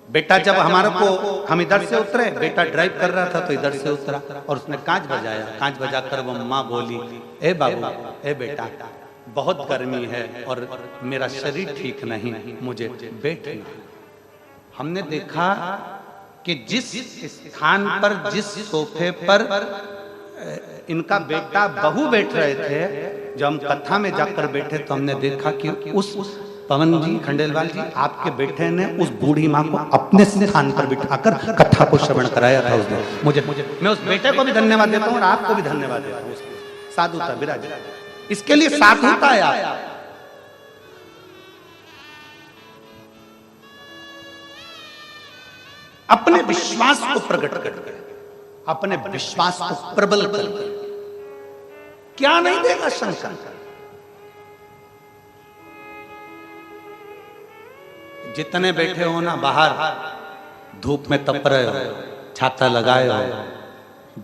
बेटा जब हमारे को, हम इधर से उतरे, बेटा ड्राइव कर रहा था तो इधर से उतरा और उसने कांच बजाया, कांच बजाकर वो माँ बोली, ए बाबू, ए बेटा, बहुत गर्मी है और मेरा शरीर ठीक नहीं, मुझे बैठना। हमने देखा कि जिस स्थान पर, जिस सोफे पर इनका बेटा बहू बैठ रहे थे, जब हम कथा में जाकर बैठे तो हमने देखा कि उस पवन जी, खंडेलवाल जी, आपके बेटे ने उस बूढ़ी माँ को अपने स्थान पर बिठाकर कथा को श्रवण कराया था उसने। मुझे मैं उस बेटे को भी धन्यवाद देता हूँ और आपको भी धन्यवाद देता हूँ। साधुता विराज, इसके लिए साधुता आया। अपने विश्वास को प्रकट करके, अपने विश्वास को प्रबल करके, क्या नहीं देगा शंकर। जितने बैठे हो ना बाहर धूप में तप रहे हो, छाता लगाए हो,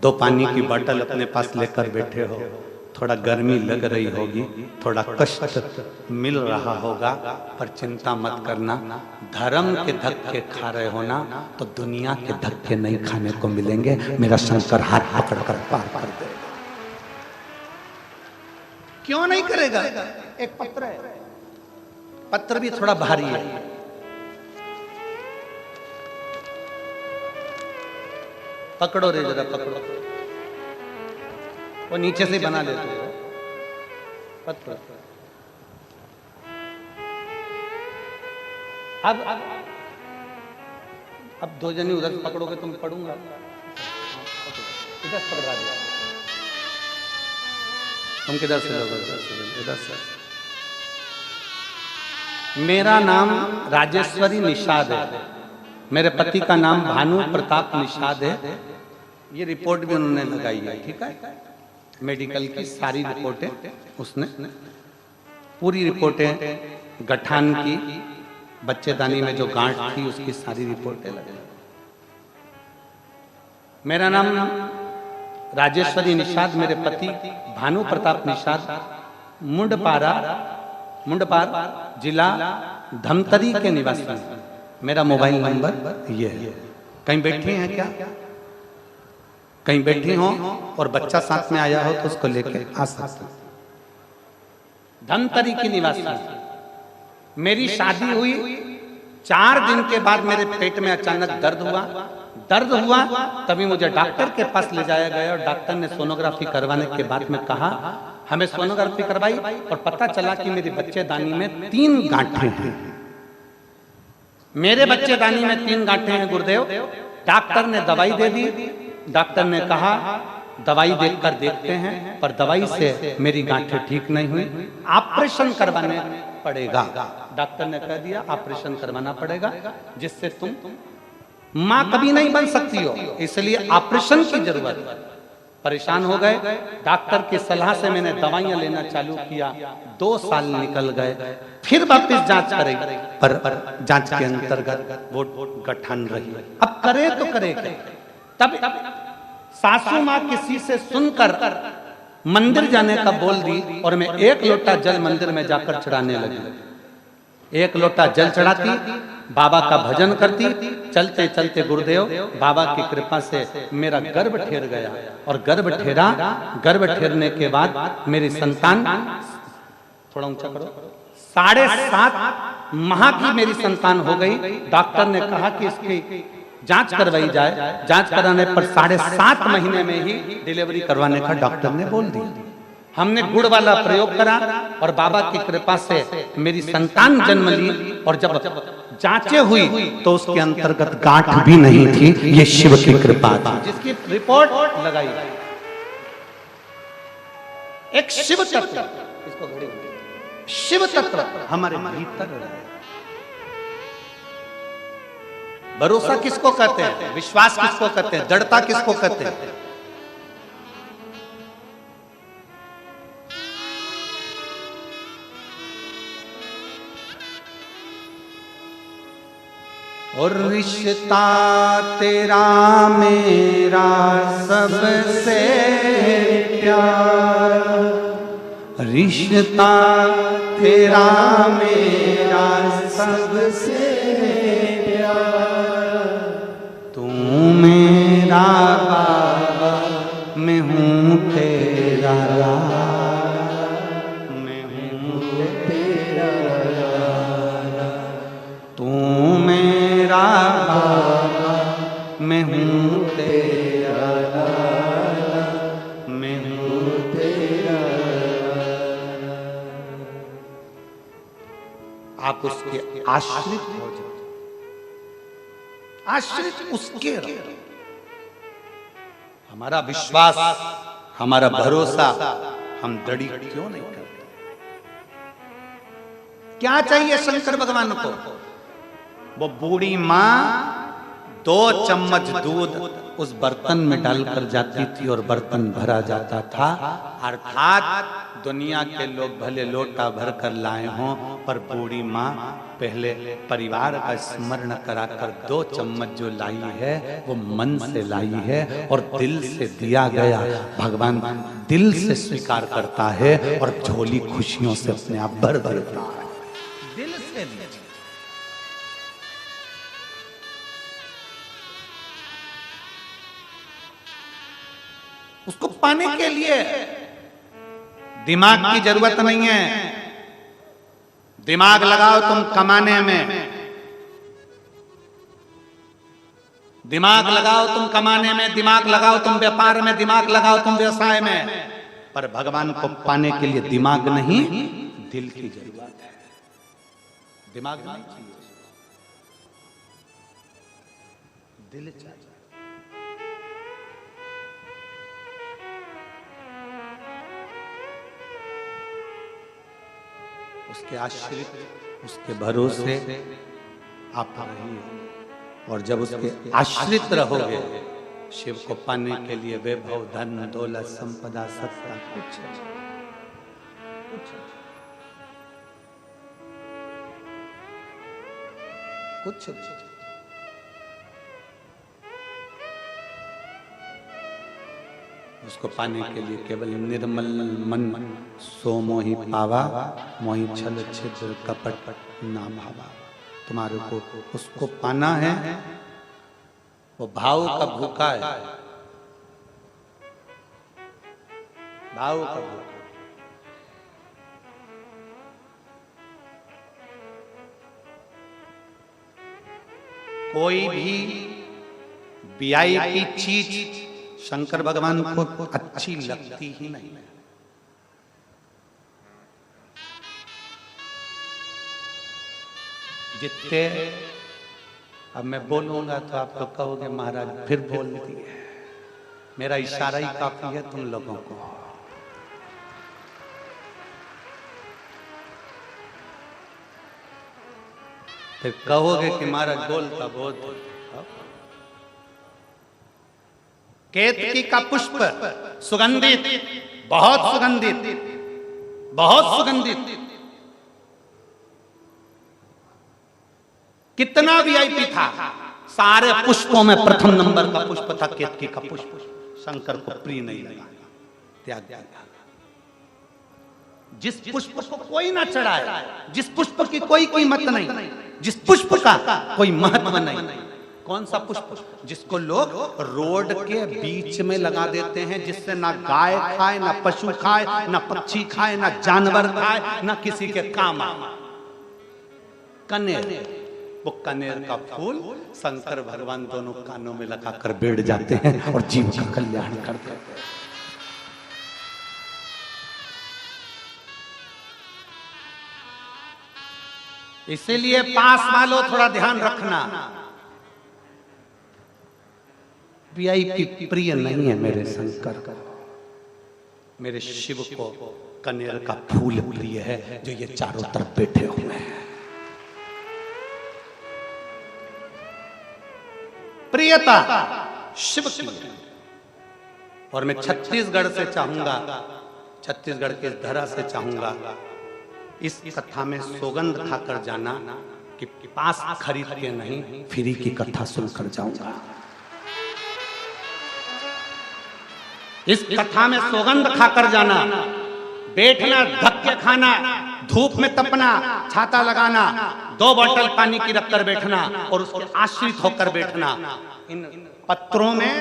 2 पानी की बोतल अपने पास लेकर बैठे हो, थोड़ा गर्मी लग रही होगी, थोड़ा कष्ट मिल रहा होगा, पर चिंता मत करना। धर्म के धक्के खा रहे हो ना तो दुनिया के धक्के नहीं खाने को मिलेंगे। मेरा शंकर हाथ पकड़कर पार कर देगा। क्यों नहीं करेगा? एक पत्र है, पत्र भी थोड़ा भारी है। पकड़ो रे जरा, पकड़ो, वो नीचे से बना लेते हो पत्र। अब 2 जने उधर पकड़ोगे तुम, पढ़ूंगा, इधर पकड़ा दिया, तुम किधर से लोगे? इधर से। मेरा नाम राजेश्वरी निषाद है, मेरे पति का नाम भानु प्रताप निषाद है। ये रिपोर्ट भी उन्होंने लगाई है, ठीक है, मेडिकल की सारी रिपोर्टें उसने, पूरी रिपोर्टें, गठान की, बच्चेदानी में जो गांठ थी उसकी सारी रिपोर्टें लगाई। मेरा नाम राजेश्वरी निषाद, मेरे पति भानु प्रताप निषाद, मुंडपार जिला धमतरी के निवासी। मेरा मोबाइल नंबर ये है। कहीं बैठी हैं क्या? कहीं बैठी हो और बच्चा साथ में आया हो तो उसको लेके आ सकते। धमतरी की निवासी। मेरी शादी हुई 4 दिन के बाद मेरे पेट में अचानक दर्द हुआ, तभी मुझे डॉक्टर के पास ले जाया गया और डॉक्टर ने सोनोग्राफी करवाने के बाद में कहा, हमें सोनोग्राफी करवाई और पता चला कि मेरी बच्चेदानी में 3 गांठें हैं। मेरे बच्चेदानी में 3 गांठें हैं गुरुदेव। डॉक्टर ने दवाई दे दी। डॉक्टर ने कहा दवाई देखकर देखते हैं, पर दवाई से मेरी गांठें ठीक नहीं हुई, ऑपरेशन करवाने पड़ेगा। डॉक्टर ने कह दिया ऑपरेशन करवाना पड़ेगा, जिससे तुम मां कभी नहीं बन सकती हो, इसलिए ऑपरेशन की जरूरत है। परेशान हो गए। डॉक्टर की सलाह से मैंने दवाइयां लेना चालू किया। 2 साल निकल गए, फिर वापस जांच करें, पर जांच के अंतर्गत वो गठन रही। अब करे तो करे क्या? तब सासू माँ किसी से सुनकर मंदिर जाने का बोल दी और मैं 1 लोटा जल मंदिर में जाकर चढ़ाने लगी। 1 लोटा जल चढ़ाती, बाबा का भजन करती, चलते चलते गुरुदेव बाबा की कृपा से मेरा गर्भ ठेर गया और गर्भ ठेरने के बाद मेरी संतान, थोड़ा ऊंचा करो, 7.5 माह की मेरी संतान हो गई। डॉक्टर ने कहा कि इसकी जांच करवाई जाए। जांच कराने पर 7.5 महीने में ही डिलीवरी करवाने का डॉक्टर ने बोल दिया। हमने गुड़ वाला प्रयोग करा और बाबा की कृपा से मेरी संतान जन्म ली और जब जांचें हुई तो उसके अंतर्गत गांठ भी नहीं थी। ये शिव की कृपा थी, जिसकी रिपोर्ट लगाई। एक शिव तत्व, इसको घड़ी, शिव तत्व हमारे भीतर है। भरोसा किसको कहते हैं? विश्वास किसको कहते हैं? दृढ़ता किसको कहते हैं? और रिश्ता तेरा मेरा सबसे प्यारा, रिश्ता तेरा मेरा सबसे प्यारा, मेरा बाबा, मैं हूँ तेरा लाला, मैं हूँ तेरा लाला। तू मेरा बाबा, मैं हूँ तेरा लाला, मैं हूँ तेरा लाला। आप उसके आश्रित हो जाओ, आश्रित उसके रहो। हमारा विश्वास, हमारा भरोसा हम दृढ़ क्यों नहीं करते? क्या चाहिए शंकर भगवान को? वो बूढ़ी मां 2 चम्मच दूध उस बर्तन में डालकर जाती थी और बर्तन भरा जाता था। अर्थात दुनिया के लोग भले लोटा भर कर लाए हों, पर बूढ़ी मां पहले परिवार का स्मरण कराकर 2 चम्मच जो लाई है वो मन से लाई है और दिल से दिया गया भगवान दिल से स्वीकार करता है और झोली खुशियों से अपने आप भर देता है। दिल से उसको पाने के लिए दिमाग की जरूरत नहीं है। दिमाग लगाओ तुम कमाने में, दिमाग लगाओ तुम कमाने में, दिमाग लगाओ तुम व्यापार में, दिमाग लगाओ तुम व्यवसाय में, पर भगवान को पाने के लिए दिमाग नहीं, दिल की जरूरत है। दिमाग नहीं चाहिए, दिल चाहिए। उसके आश्रित, उसके भरोसे आप रहिए। और जब उसके आश्रित रहोगे, शिव को पाने के लिए वैभव, धन, दौलत, संपदा, सत्ता कुछ उसको पाने के लिए केवल निर्मल मन सो मोहि पावा, मोहि छल छिद्र कपट ना भावा। तुम्हारे को उसको पाना है, वो भाव का भूखा है, भाव का भूखा। कोई भी वीआईपी चीज शंकर भगवान को अच्छी लगती ही नहीं। जितने अब मैं बोलूंगा तो आप तो कहोगे महाराज फिर बोल दिए, मेरा इशारा ही काफी है तुम लोगों को। फिर कहोगे कि महाराज बोलता बहुत। केतकी का पुष्प सुगंधित, बहुत सुगंधित, बहुत सुगंधित। कितना वीआईपी था, सारे पुष्पों में प्रथम नंबर का पुष्प था केतकी का पुष्प। शंकर को प्रिय नहीं लगा, त्याग दिया। जिस पुष्प को कोई ना चढ़ाए, जिस पुष्प की कोई कीमत नहीं, जिस पुष्प का कोई महत्व नहीं। कौन सा पुष्प? जिसको लोग रोड के बीच में लगा देते हैं, जिससे ना गाय खाए, ना पशु खाए, ना पक्षी खाए, ना जानवर खाए, ना किसी के काम आए। कनेर, वो कनेर का फूल शंकर भगवान दोनों कानों में लगाकर बैठ जाते हैं और जीव का कल्याण करते हैं। इसीलिए पास वालों थोड़ा ध्यान रखना, वीआईपी प्रिय नहीं है मेरे शंकर, मेरे शिव को कनेर का फूल प्रिय है, जो ये चारों तरफ बैठे हुए हैं। प्रियता शिव की। और मैं छत्तीसगढ़ से चाहूंगा, छत्तीसगढ़ के धरा से चाहूंगा, इस कथा में सौगंध खाकर जाना कि पास खरीद के नहीं, फ्री की कथा सुनकर जाऊंगा। इस कथा में सौगंध खाकर जाना, बैठना, धक्के खाना, धूप में तपना, छाता लगाना, 2 बोतल पानी की रखकर बैठना और उसके आश्रित होकर बैठना। इन पत्रों में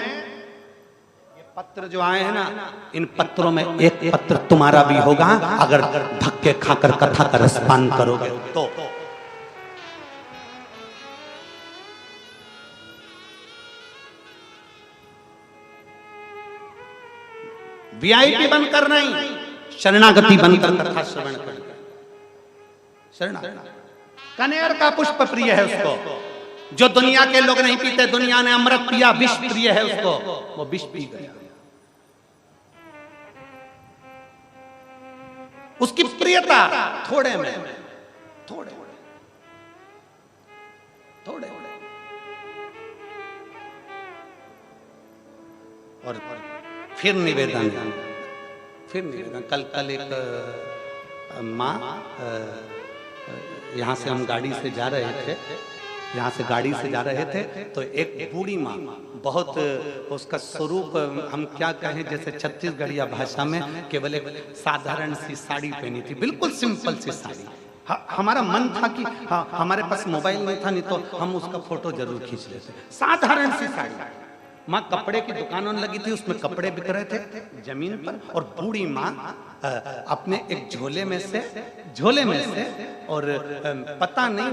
पत्र जो आए हैं ना, इन पत्रों में एक पत्र तुम्हारा भी होगा अगर धक्के खाकर कथा का रसपान करोगे तो। वीआईपी बनकर नहीं, शरणागति बनकर कथा श्रवण कर। शरणागति कनेर का पुष्प प्रिय है उसको, जो दुनिया के लोग नहीं पीते। दुनिया ने अमृत पिया, विष प्रिय है उसको, वो विष पी गया। उसकी प्रियता थोड़े में, थोड़े थोड़े। और फिर निवेदन, कल एक माँ, यहाँ से हम गाड़ी से जा रहे थे, तो एक बूढ़ी माँ, बहुत उसका स्वरूप हम क्या कहें, जैसे छत्तीसगढ़िया भाषा में केवल एक साधारण सी साड़ी पहनी थी, बिल्कुल सिंपल सी साड़ी। हमारा मन था कि हमारे पास मोबाइल नहीं था, नहीं तो हम उसका फोटो जरूर खींच लेते। साधारण सी साड़ी। माँ कपड़े की दुकानों लगी थी, उसमें कपड़े बिक रहे थे जमीन पर, और बूढ़ी माँ अपने एक झोले में से और पता नहीं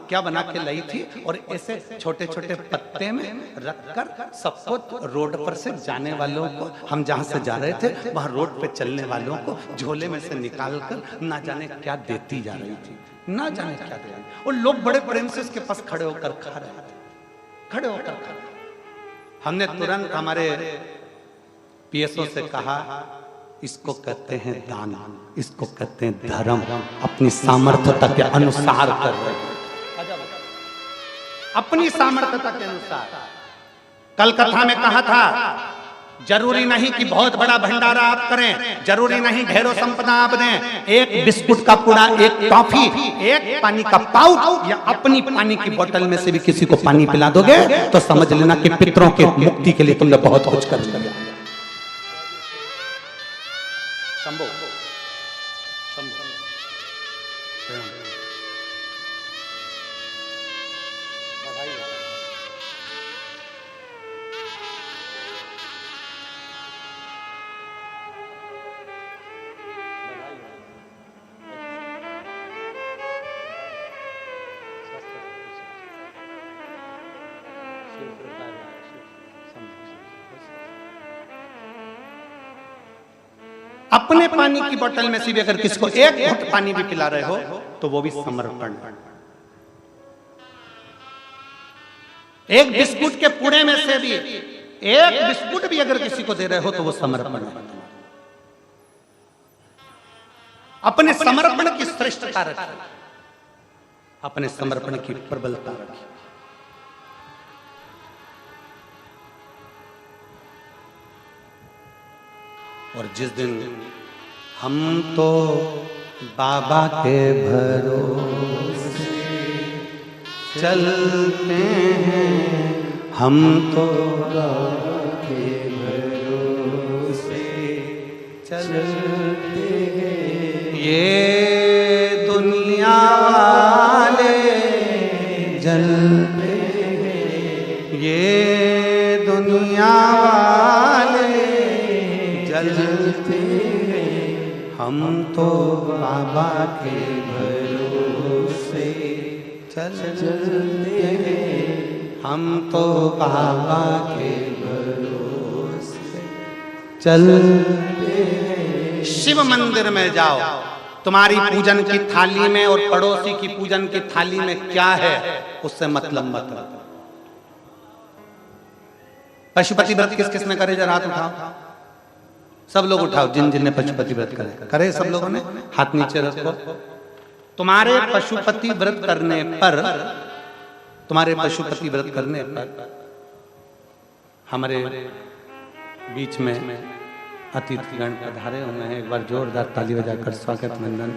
क्या बना के लाई थी, और ऐसे छोटे छोटे पत्ते में रखकर सबको रोड पर से जाने वालों को, हम जहाँ से जा रहे थे वहाँ रोड पे चलने वालों को झोले में से निकाल कर ना जाने क्या देती जा रही थी, ना जाने क्या दे रही। और लोग बड़े प्रेम से उसके पास खड़े होकर खा रहे थे, खड़े होकर खा रहे। हमने तुरंत हमारे पीएसओ से कहा, इसको कहते हैं दान, इसको कहते हैं धर्म, अपनी सामर्थ्यता के अनुसार कर रहे हैं, अपनी सामर्थ्यता के अनुसार। कल कथा में कहा था, जरूरी नहीं कि बहुत बड़ा भंडारा आप करें, जरूरी नहीं ढेरों संपदा आप दें। एक बिस्कुट का पुड़ा, एक टॉफी, एक पानी का पाउच या अपनी पानी की बोतल में से भी किसी को पानी पिला दोगे तो समझ लेना कि पितरों के मुक्ति के लिए तुमने बहुत कुछ कर लिया। शंभो अपने पानी की बोतल में से भी अगर किसी को एक घुट पानी भी पिला रहे हो तो वो भी समर्पण। एक बिस्कुट के पुड़े में से भी एक बिस्कुट भी अगर किसी को दे रहे हो तो वो समर्पण है। अपने समर्पण की श्रेष्ठता रखिए, अपने समर्पण की प्रबलता रखिए। और जिस दिन हम तो बाबा के भरोसे चलते हैं, हम तो बाबा के भरोसे चलते हैं, ये दुनिया वाले जलते हैं, ये दुनिया जलते हैं, हम तो बाबा के भरोसे चलते हैं, हम तो बाबा के भरोसे चलते हैं। शिव मंदिर में जाओ, तुम्हारी पूजन की थाली में और पड़ोसी की पूजन की थाली में क्या है उससे मतलब मत रखो। पशुपति व्रत किस किस ने करे, जरा हाथ उठाओ, सब लोग उठाओ, जिन जिन ने पशुपति व्रत करे सब लोगों ने हाथ नीचे रखो। तुम्हारे पशुपति व्रत करने पर, तुम्हारे पशुपति व्रत करने पर हमारे बीच में अतिथिगण पधारे हुए हैं। एक बार जोरदार ताली बजाकर स्वागत अभिनंदन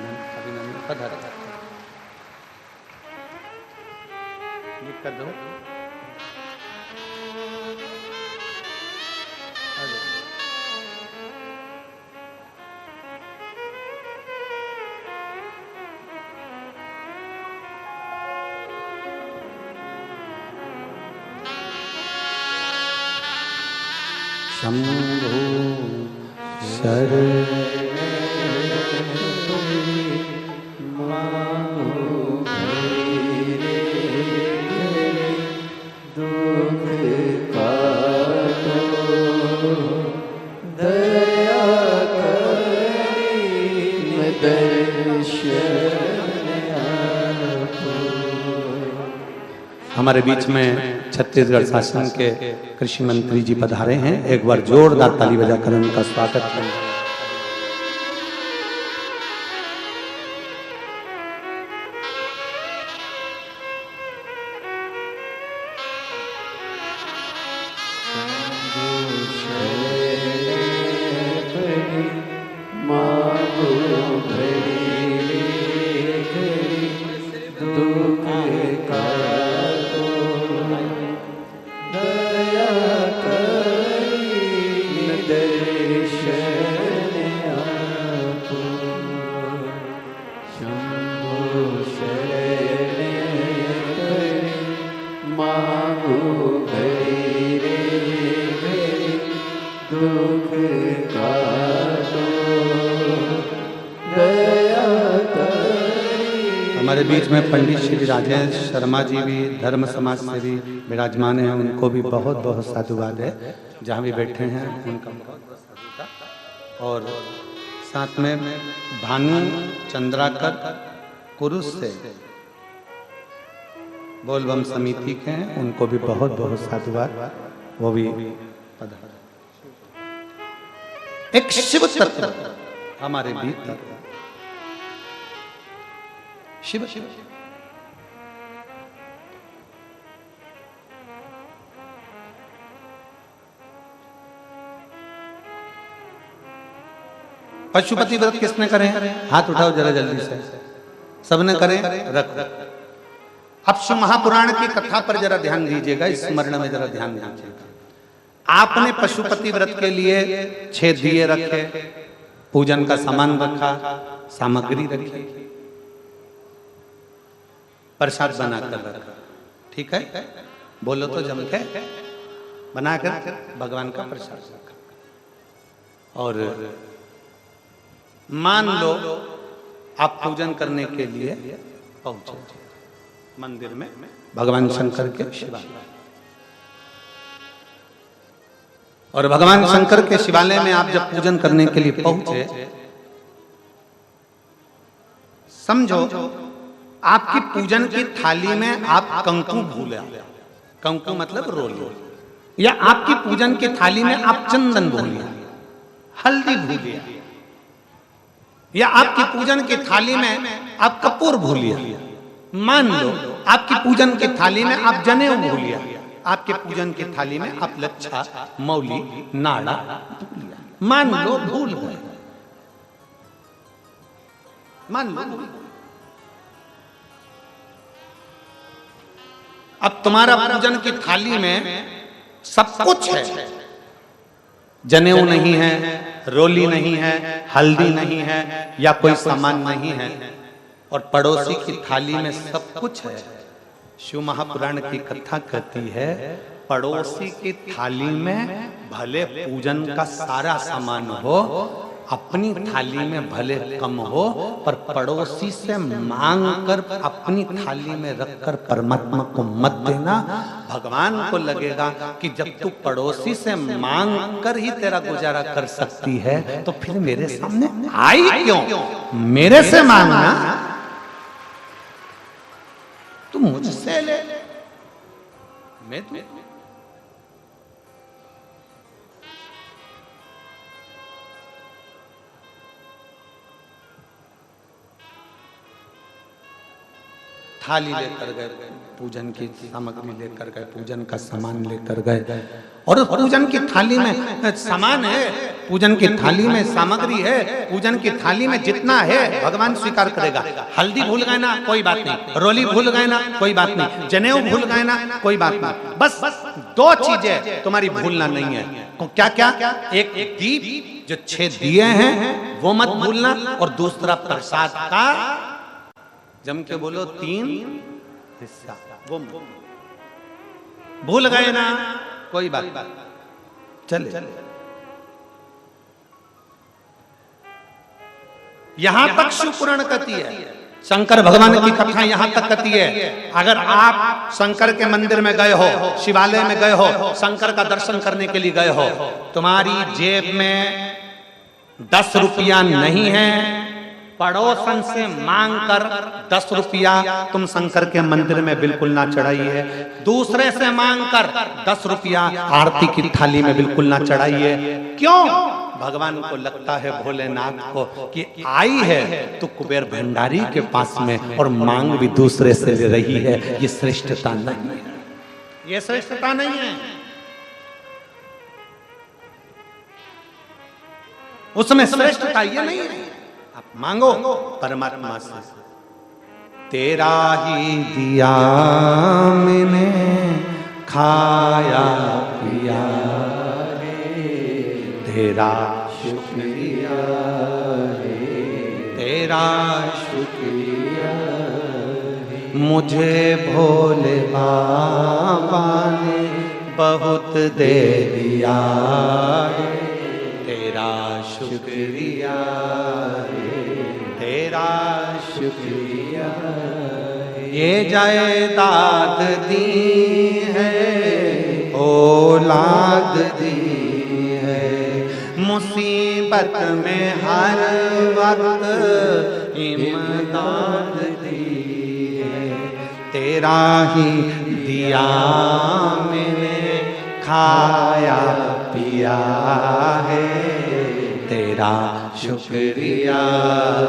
कर दो। शंभो शरण हमारे बीच में छत्तीसगढ़ शासन के कृषि मंत्री जी पधारे हैं। एक बार जोरदार ताली बजाकर उनका स्वागत करें। हमारे बीच में पंडित श्री राजेश शर्मा जी भी धर्म समाज से भी विराजमान हैं। उनको भी बहुत बहुत साधुवाद है, जहाँ भी बैठे हैं उनका बहुत बहुत साधुवाद। और साथ में भानु चंद्राकर कुरुस से बोलबम समिति के हैं, उनको भी बहुत बहुत साधुवाद। वो भी एक शिव तत्व हमारे भीतर शिव शिव पशुपति व्रत किसने करे? हाथ उठाओ जरा जल्दी से, सबने करे। रख अब शिव महापुराण की कथा पर जरा ध्यान दीजिएगा, इस स्मरण में जरा ध्यान दीजिएगा। आपने पशुपति व्रत के लिए 6 दिए रखे, पूजन का सामान रखा, सामग्री रखी, प्रसाद बनाकर रखा। ठीक है, बोलो तो जम के बनाकर भगवान का प्रसाद रखा। और मान लो आप पूजन करने के लिए पहुंचे मंदिर में, भगवान शंकर के शिवालय। और भगवान शंकर के शिवालय में आप जब पूजन करने के लिए पहुंचे, समझो आपकी पूजन की थाली में आप कंकु भूल आए। कंकु मतलब रोली, या आपकी पूजन की थाली में आप चंदन भूल आए, हल्दी भूल आए, या आपकी पूजन की थाली में आप कपूर भूल आए। मान लो आपकी पूजन की थाली में आप जनेऊ भूल आए, आपके पूजन की थाली में आप लच्छा, मौली, नाड़ा भूल आए। मान लो भूल गए, मान लो। अब तुम्हारा पूजन की थाली में सब कुछ है, जनेऊ नहीं है, रोली नहीं है, हल्दी नहीं है, या कोई सामान नहीं है, और पड़ोसी की थाली में सब कुछ है। शिव महापुराण की कथा कहती है, पड़ोसी की थाली में भले पूजन का सारा सामान हो, अपनी थाली में भले कम हो, पर पड़ोसी से मांग कर अपनी थाली में रखकर परमात्मा को मत देना। भगवान को लगेगा कि जब तू पड़ोसी से मांग कर ही तेरा गुजारा कर सकती है, तो फिर मेरे सामने आई क्यों? मेरे से मांगना, तू मुझसे ले। मैं थाली लेकर गए, पूजन की सामग्री लेकर गए, पूजन का सामान लेकर गए, और पूजन की थाली में सामान है, पूजन की थाली में सामग्री है, पूजन की थाली में जितना है भगवान स्वीकार करेगा। हल्दी भूल गए ना, कोई बात नहीं। रोली भूल गए ना, कोई बात नहीं। जनेऊ भूल गए ना, कोई बात नहीं। बस 2 चीजें तुम्हारी भूलना नहीं है। क्या क्या? एक दीप, जो 6 दिए हैं वो मत भूलना, और दूसरा प्रसाद का, जम के बोलो, 3 हिस्सा, वो भूल गए ना, कोई बात। चले यहां तक शिवपुराण कहती है, शंकर भगवान की कथा यहां तक कहती है। अगर आप शंकर के मंदिर में गए हो, शिवालय में गए हो, शंकर का दर्शन करने के लिए गए हो, तुम्हारी जेब में 10 रुपया नहीं है, पड़ोसन से मांग कर 10 रुपया तुम शंकर के मंदिर में बिल्कुल ना चढ़ाइए। दूसरे से मांग कर 10 रुपया आरती की थाली में बिल्कुल ना चढ़ाइए। क्यों? भगवान को लगता है, भोलेनाथ को, कि आई है तो कुबेर भंडारी के पास में और मांग भी दूसरे से ले रही है। ये श्रेष्ठता नहीं है, ये श्रेष्ठता नहीं है। उसमें श्रेष्ठता ये नहीं है। आप मांगो परमात्मा से, तेरा ही दिया मैंने खाया पिया रे, तेरा शुक्रिया रे, तेरा शुक्रिया रे, मुझे भोले बाबा ने बहुत दे दिया रे, तेरा शुक्रिया रे, तेरा शुक्रिया। ये जायदाद दी है, औलाद दी है, मुसीबत में हर वक्त इमदाद दी है, तेरा ही दिया मैंने खाया पिया है, तेरा शुक्रिया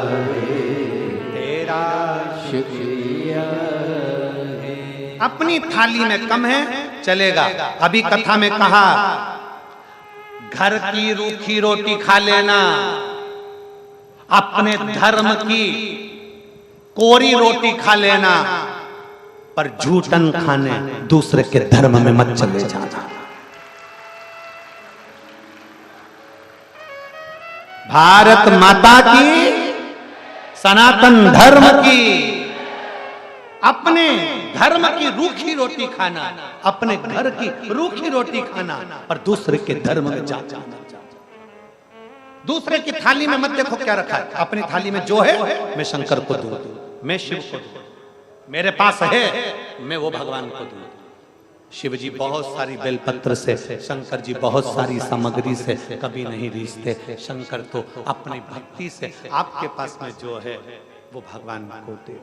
है, तेरा शुक्रिया है। अपनी थाली में कम है चलेगा। अभी कथा में कहा घर की रूखी रोटी खा लेना, अपने धर्म की कोरी रोटी खा लेना, पर झूठन खाने दूसरे के धर्म में मत चले जाना। भारत माता की, सनातन धर्म की, अपने धर्म की रूखी रोटी खाना, अपने घर की रूखी रोटी खाना, और दूसरे के धर्म में जाना। दूसरे की थाली में मत देखो क्या रखा है। अपनी थाली में जो है मैं शंकर को दूं, मैं शिव को दूं, मेरे पास है मैं वो भगवान को दूं। शिव जी बहुत सारी बेलपत्र से, शंकर जी बहुत सारी सामग्री से कभी नहीं रीझते। शंकर तो अपनी भक्ति से आपके पास में जो है वो भगवान को दे।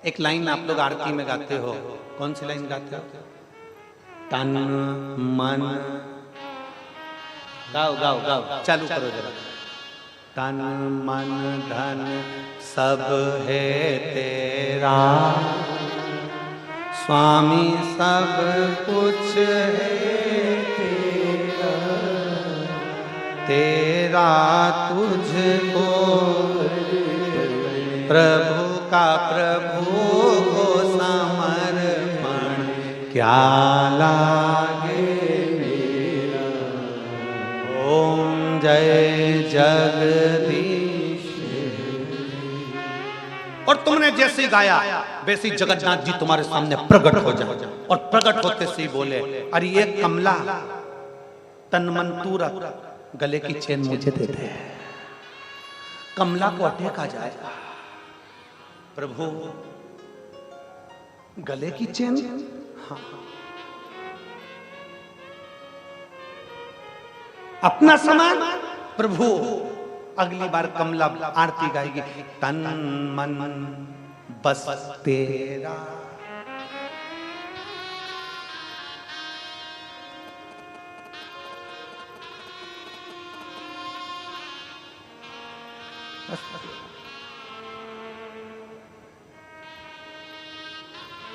एक लाइन आप लोग आरती में गाते हो, कौन सी लाइन गाते हो? तन मन, गाओ गाओ गाओ, चालू करो जरा। तन मन धन सब है तेरा, स्वामी सब कुछ है तेरा, तेरा तुझको प्रभु का प्रभु को समर्पण क्या लागे मेरा। ओम जय जगदीश। और तुमने जैसे गाया वैसे जगन्नाथ जी तुम्हारे सामने प्रकट हो जाए, और प्रकट होते से ही बोले, अरे ये कमला तन मन तूरा, गले की चेन मुझे दे दे। कमला को अटैक आ जाएगा, प्रभु गले की चेन, हाँ, अपना सामान। प्रभु अगली बार कमला आरती गाएगी, तन मन बस तेरा।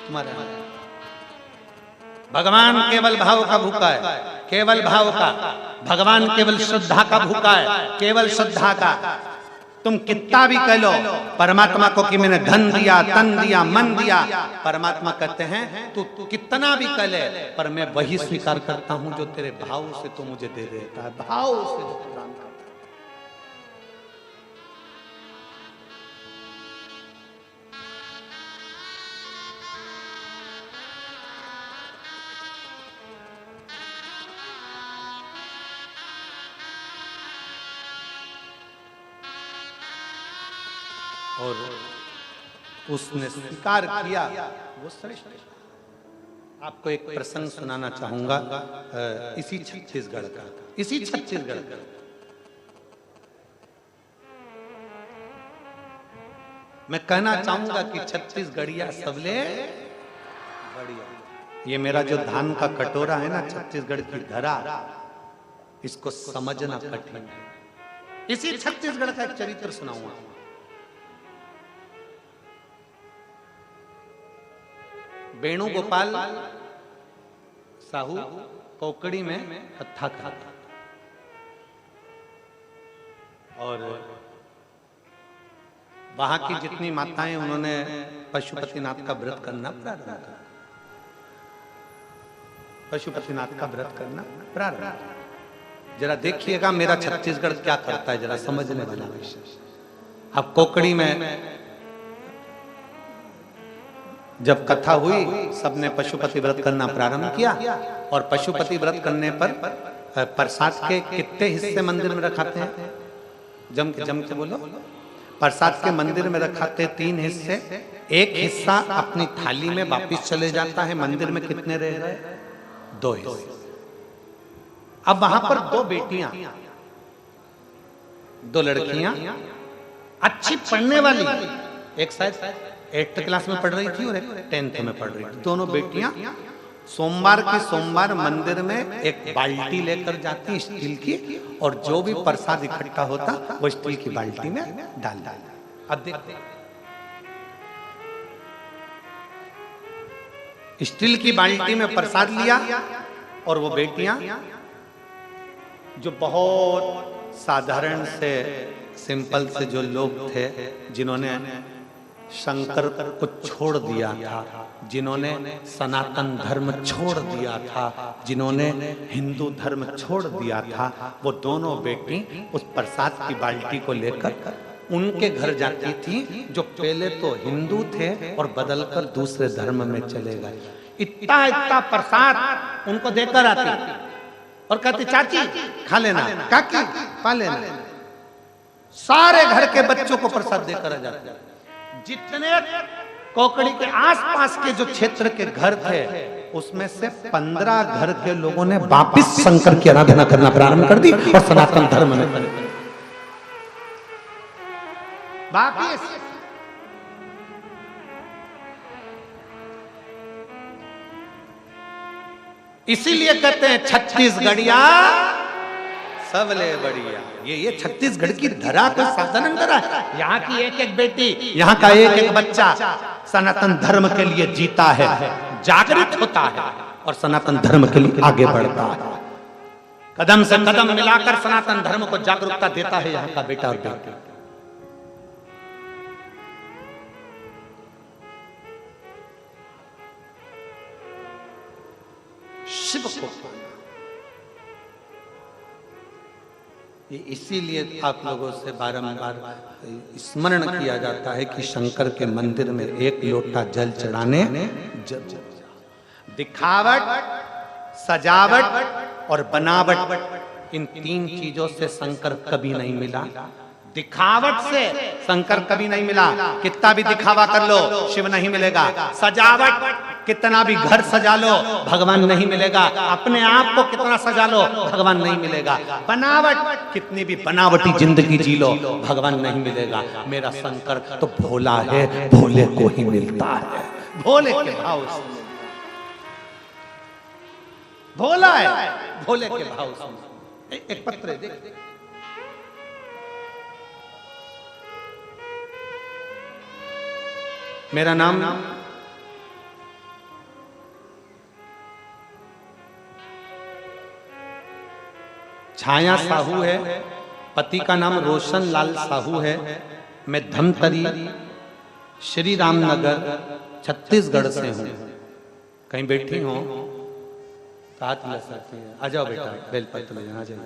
तुम्हारा भगवान केवल भाव का भूखा है, केवल भाव का। भगवान केवल श्रद्धा का भूखा है, केवल श्रद्धा का। तुम कितना भी कह लो परमात्मा को कि मैंने धन दिया, तन दिया, मन दिया, परमात्मा कहते हैं तू कितना भी कह ले, पर मैं वही स्वीकार करता हूं जो तेरे भाव से तू मुझे दे देता है, भाव से जो प्रदान करता है। और उसने स्वीकार किया, वो श्रेष्ठ। आपको एक प्रसंग सुनाना चाहूंगा इसी छत्तीसगढ़ का, इसी छत्तीसगढ़ का। मैं कहना चाहूंगा कि छत्तीसगढ़िया सबले बढ़िया। ये मेरा जो धान का कटोरा है ना, छत्तीसगढ़ की धरा, इसको समझना कठिन है। इसी छत्तीसगढ़ का एक चरित्र सुनाऊंगा। वेणुगोपाल साहू कोकड़ी में कथा खाता और वहां की जितनी माताएं, उन्होंने पशुपतिनाथ का व्रत करना प्रारंभ किया। पशुपतिनाथ का व्रत करना प्रारंभ। जरा देखिएगा मेरा छत्तीसगढ़ क्या करता है, जरा समझने वाला विषय। अब कोकड़ी में जब कथा हुई, सबने पशुपति व्रत करना प्रारंभ किया और पशुपति व्रत करने पर प्रसाद के कितने हिस्से मंदिर में रखाते हैं? जम के बोलो। प्रसाद के मंदिर में रखाते 3 हिस्से। एक हिस्सा अपनी थाली में वापिस चले जाता है। मंदिर में कितने रह गए? 2 हिस्से। अब वहां पर 2 बेटियां, 2 लड़कियां अच्छी पढ़ने वाली, एक शायद 8th क्लास में पढ़ रही थी और एक 10th में पढ़ रही थी। दोनों बेटियां सोमवार के सोमवार मंदिर में एक बाल्टी लेकर जाती स्टील की, और जो भी प्रसाद इकट्ठा होता वो स्टील की बाल्टी में डाल। अब देखते, स्टील की बाल्टी में प्रसाद लिया और वो बेटियां जो बहुत साधारण से, सिंपल से जो लोग थे, जिन्होंने शंकर को छोड़ दिया था, जिन्होंने सनातन धर्म छोड़ दिया था, जिन्होंने हिंदू धर्म छोड़ दिया था, वो दोनों बेटी उस प्रसाद की बाल्टी को लेकर उनके घर जाती थी, जो पहले तो हिंदू थे और बदलकर दूसरे धर्म में चले गए। इतना इतना प्रसाद उनको देकर आती और कहती, चाची खा लेना, काकी खा लेना। सारे घर के बच्चों को प्रसाद देकर आ जाते। जितने कोकड़ी के आसपास के जो क्षेत्र के घर थे, उसमें से 15 घर के लोगों ने वापिस शंकर की आराधना करना प्रारंभ कर दी और सनातन धर्म में वापिस। इसीलिए कहते हैं छत्तीसगढ़िया सबले बढ़िया। ये छत्तीसगढ़ की धरा कोई साधारण धरा है। यहाँ की एक एक बेटी, यहाँ का एक एक बच्चा सनातन धर्म के लिए जीता है, जागृत होता है और सनातन धर्म के लिए आगे बढ़ता है। कदम से कदम मिलाकर सनातन धर्म को जागरूकता देता है यहाँ का बेटा और बेटी। शिव को ये इसीलिए आप लोगों से बारंबार स्मरण किया जाता है कि शंकर के मंदिर में 1 लोटा जल चढ़ाने दिखावट, सजावट और बनावट, इन 3 चीजों से शंकर कभी नहीं मिला। दिखावट से शंकर कभी नहीं मिला। कितना भी दिखावा कर लो शिव नहीं मिलेगा। सजावट, कितना भी घर सजा लो भगवान नहीं मिलेगा। अपने आप को कितना सजा लो भगवान नहीं मिलेगा। बनावट, कितनी भी बनावटी जिंदगी जी लो भगवान नहीं मिलेगा। मेरा शंकर तो भोला है, भोले को ही मिलता है। भोले के भाव से भोला है, भोले के भाव से। एक पत्र देख, मेरा नाम छाया साहू है, पति का नाम रोशन लाल साहू है। मैं धमतरी श्री रामनगर छत्तीसगढ़ से हूँ। कहीं बैठी हो हाथ मिला सकती है, आ जाओ बेटा, बेलपत्र ले जाना। आ जाओ।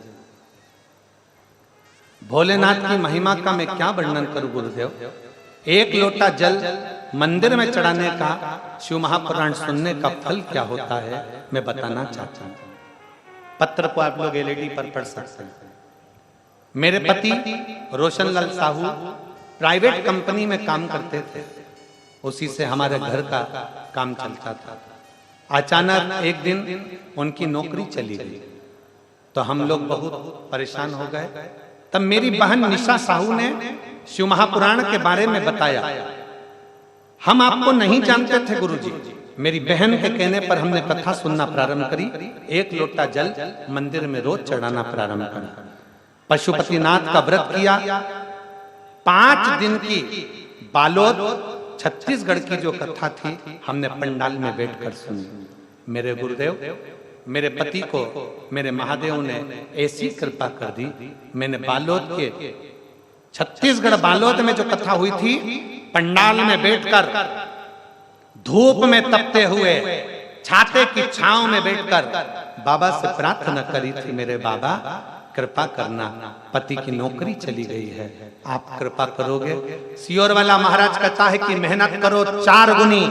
भोलेनाथ की महिमा का मैं क्या वर्णन करूं गुरुदेव। 1 लोटा जल मंदिर में चढ़ाने का, शिव महापुराण सुनने का फल क्या होता है मैं बताना चाहता हूं। पत्र को आप लोग LED पर पढ़ सकते हैं। मेरे पति रोशनलाल साहू प्राइवेट कंपनी में काम करते थे, उसी से हमारे घर का काम चलता था। अचानक एक दिन उनकी नौकरी चली गई, तो हम लोग बहुत परेशान हो गए। तब मेरी बहन निशा साहू ने शिव महापुराण के बारे में बताया। हम आपको नहीं जानते थे गुरुजी। मेरी बहन के कहने पर हमने कथा सुनना प्रारंभ करी। 1 लोटा जल मंदिर में रोज चढ़ाना प्रारंभ करा। पशुपतिनाथ का व्रत किया। 5 दिन की बालोद छत्तीसगढ़ की जो कथा थी, हमने पंडाल में बैठकर सुनी। मेरे गुरुदेव, मेरे पति को मेरे महादेव ने ऐसी कृपा कर दी, मैंने बालोद के छत्तीसगढ़ बालोद में जो कथा हुई थी, पंडाल में बैठकर धूप में तपते हुए छाते की छांव में बैठकर बाबा से प्रार्थना करी थी, मेरे बाबा कृपा करना, पति की नौकरी चली गई है, आप कृपा करोगे। सियोर वाला महाराज कहता है कि मेहनत करो 4 गुनी,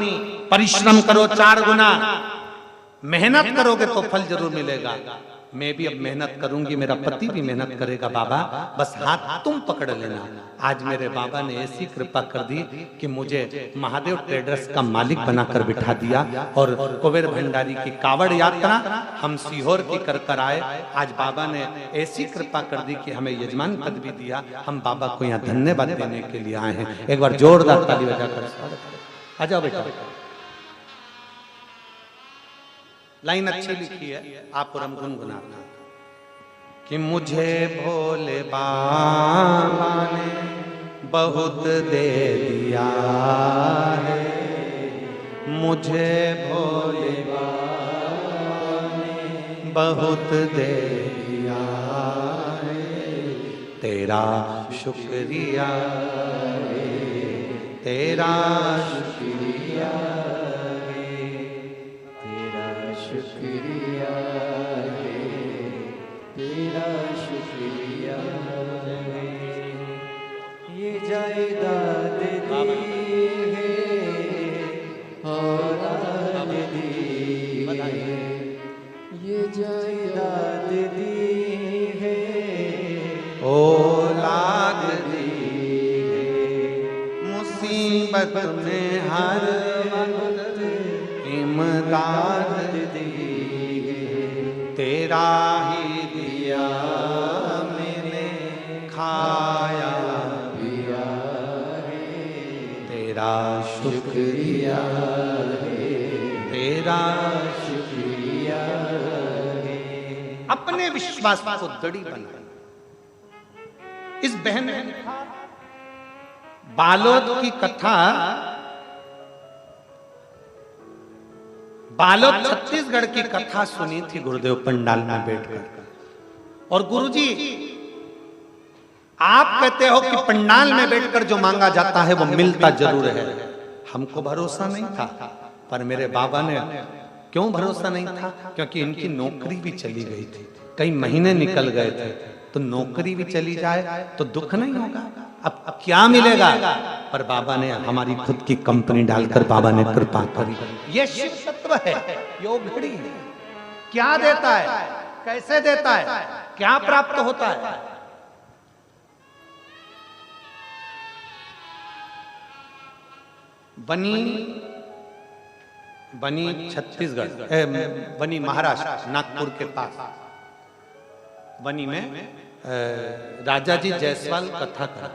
परिश्रम करो 4 गुना, मेहनत करोगे तो फल जरूर मिलेगा। मैं भी अब मेहनत करूंगी, मेरा पति भी मेहनत करेगा बाबा, बस हाथ तुम पकड़ लेना। आज मेरे बाबा ने ऐसी कृपा कर दी कि मुझे महादेव ट्रेडर्स का मालिक बनाकर बिठा दिया और कुबेर भंडारी की कावड़ यात्रा हम सीहोर की कर आए। आज बाबा ने ऐसी कृपा कर दी कि हमें यजमान पद भी दिया। हम बाबा को यहाँ धन्यवाद देने के लिए आए हैं। एक बार जोरदार ताली बजाकर स्वागत करें। आ जाओ बेटा। लाइन अच्छी लिखी है, आप और हम गुनगुनाना कि मुझे भोले बाबा ने बहुत दे दिया है, मुझे भोले बाबा ने बहुत दे दिया है, तेरा शुक्रिया है, तेरा शुक्रिया शुक्रिया है, तेरा शुक्रिया है। ये जायदाद दी है औलाद दी है, ये जायदाद दी है औलाद दी है, मुसीबत में हर वक्त इमदाद तेरा ही दिया मैंने खाया पिया है, तेरा शुक्रिया है, तेरा शुक्रिया है। अपने विश्वास को दृढ़ बनाए। इस बहन ने बालोद की कथा, बालोद छत्तीसगढ़ की कथा सुनी थी गुरुदेव पंडाल में बैठकर। और गुरुजी आप कहते हो कि पंडाल में बैठकर जो मांगा जाता है वो मिलता जरूर है। हमको भरोसा नहीं था, पर मेरे बाबा ने, क्यों भरोसा नहीं था? क्योंकि इनकी नौकरी भी चली गई थी, कई महीने निकल गए थे। तो नौकरी भी चली जाए तो दुख नहीं होगा, अब क्या मिलेगा? पर बाबा ने हमारी खुद की कंपनी डालकर बाबा ने कृपा करी। ये शिव तत्व है, योग घड़ी है। क्या देता है, कैसे देता है, क्या प्राप्त होता है? बनी छत्तीसगढ़, बनी महाराष्ट्र, नागपुर के पास बनी में राजा जी जायसवाल कथा कर।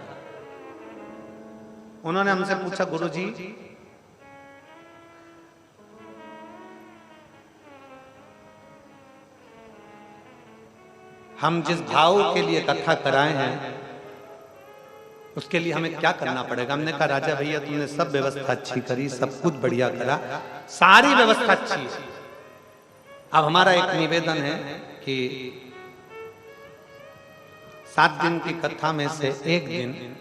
उन्होंने हमसे पूछा, गुरुजी हम जिस भाव के लिए कथा कराए हैं उसके लिए हमें क्या करना पड़ेगा? हमने कहा, राजा भैया तुमने सब व्यवस्था अच्छी करी, सब कुछ बढ़िया करा, सारी व्यवस्था अच्छी है। अब हमारा एक निवेदन है कि 7 दिन की कथा में से एक दिन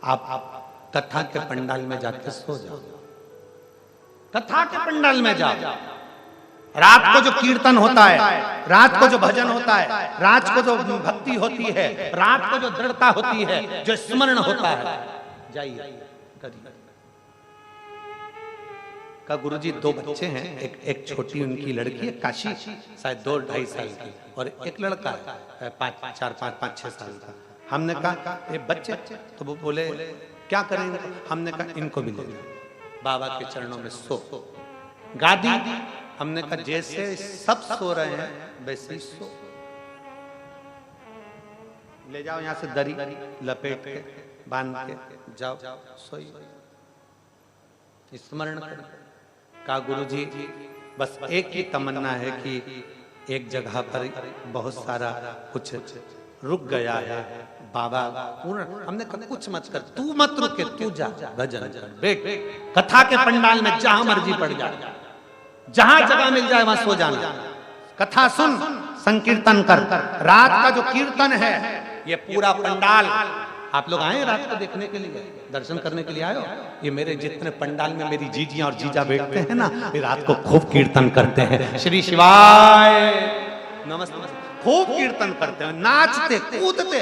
आप कथा के पंडाल में जाके सो जाओ। कथा के पंडाल में जाओ। रात को जो कीर्तन होता है, रात को जो भजन होता है, रात को जो भक्ति होती है, रात को जो दृढ़ता होती है, जो स्मरण होता है, जाइए करिए। का गुरुजी 2 बच्चे हैं, एक छोटी उनकी लड़की है काशी, शायद 2-2.5 साल की, और एक लड़का है 5-4-5-6 साल का। हमने कहा ये बच्चे, तो वो बोले क्या करेंगे? हमने कहा इनको भी ले लो, बाबा के चरणों में सो। गादी, हमने कहा जैसे सब सो रहे हैं वैसे ही सो, ले जाओ यहाँ से दरी लपेट के बांध के जाओ सोई, स्मरण करो। कहा गुरुजी बस एक ही तमन्ना है कि एक जगह पर बहुत सारा कुछ रुक गया है, बाबा पूर्ण। हमने कहा कुछ मत कर, तू मत रुके, तू जा भजन कर, बैठ कथा के पंडाल में जहां मर्जी पड़ जा, जहां जगह मिल जाए वहां सो जाना, कथा सुन, संकीर्तन कर। रात का जो कीर्तन है ये पूरा पंडाल, आप लोग आए रात को देखने के लिए, दर्शन करने के लिए आए हो? ये मेरे जितने पंडाल में मेरी जीजियां और जीजा बैठते हैं ना, ये रात को खूब कीर्तन करते हैं, श्री शिवाय नमस्ते, खूब कीर्तन करते हैं, नाचते कूदते,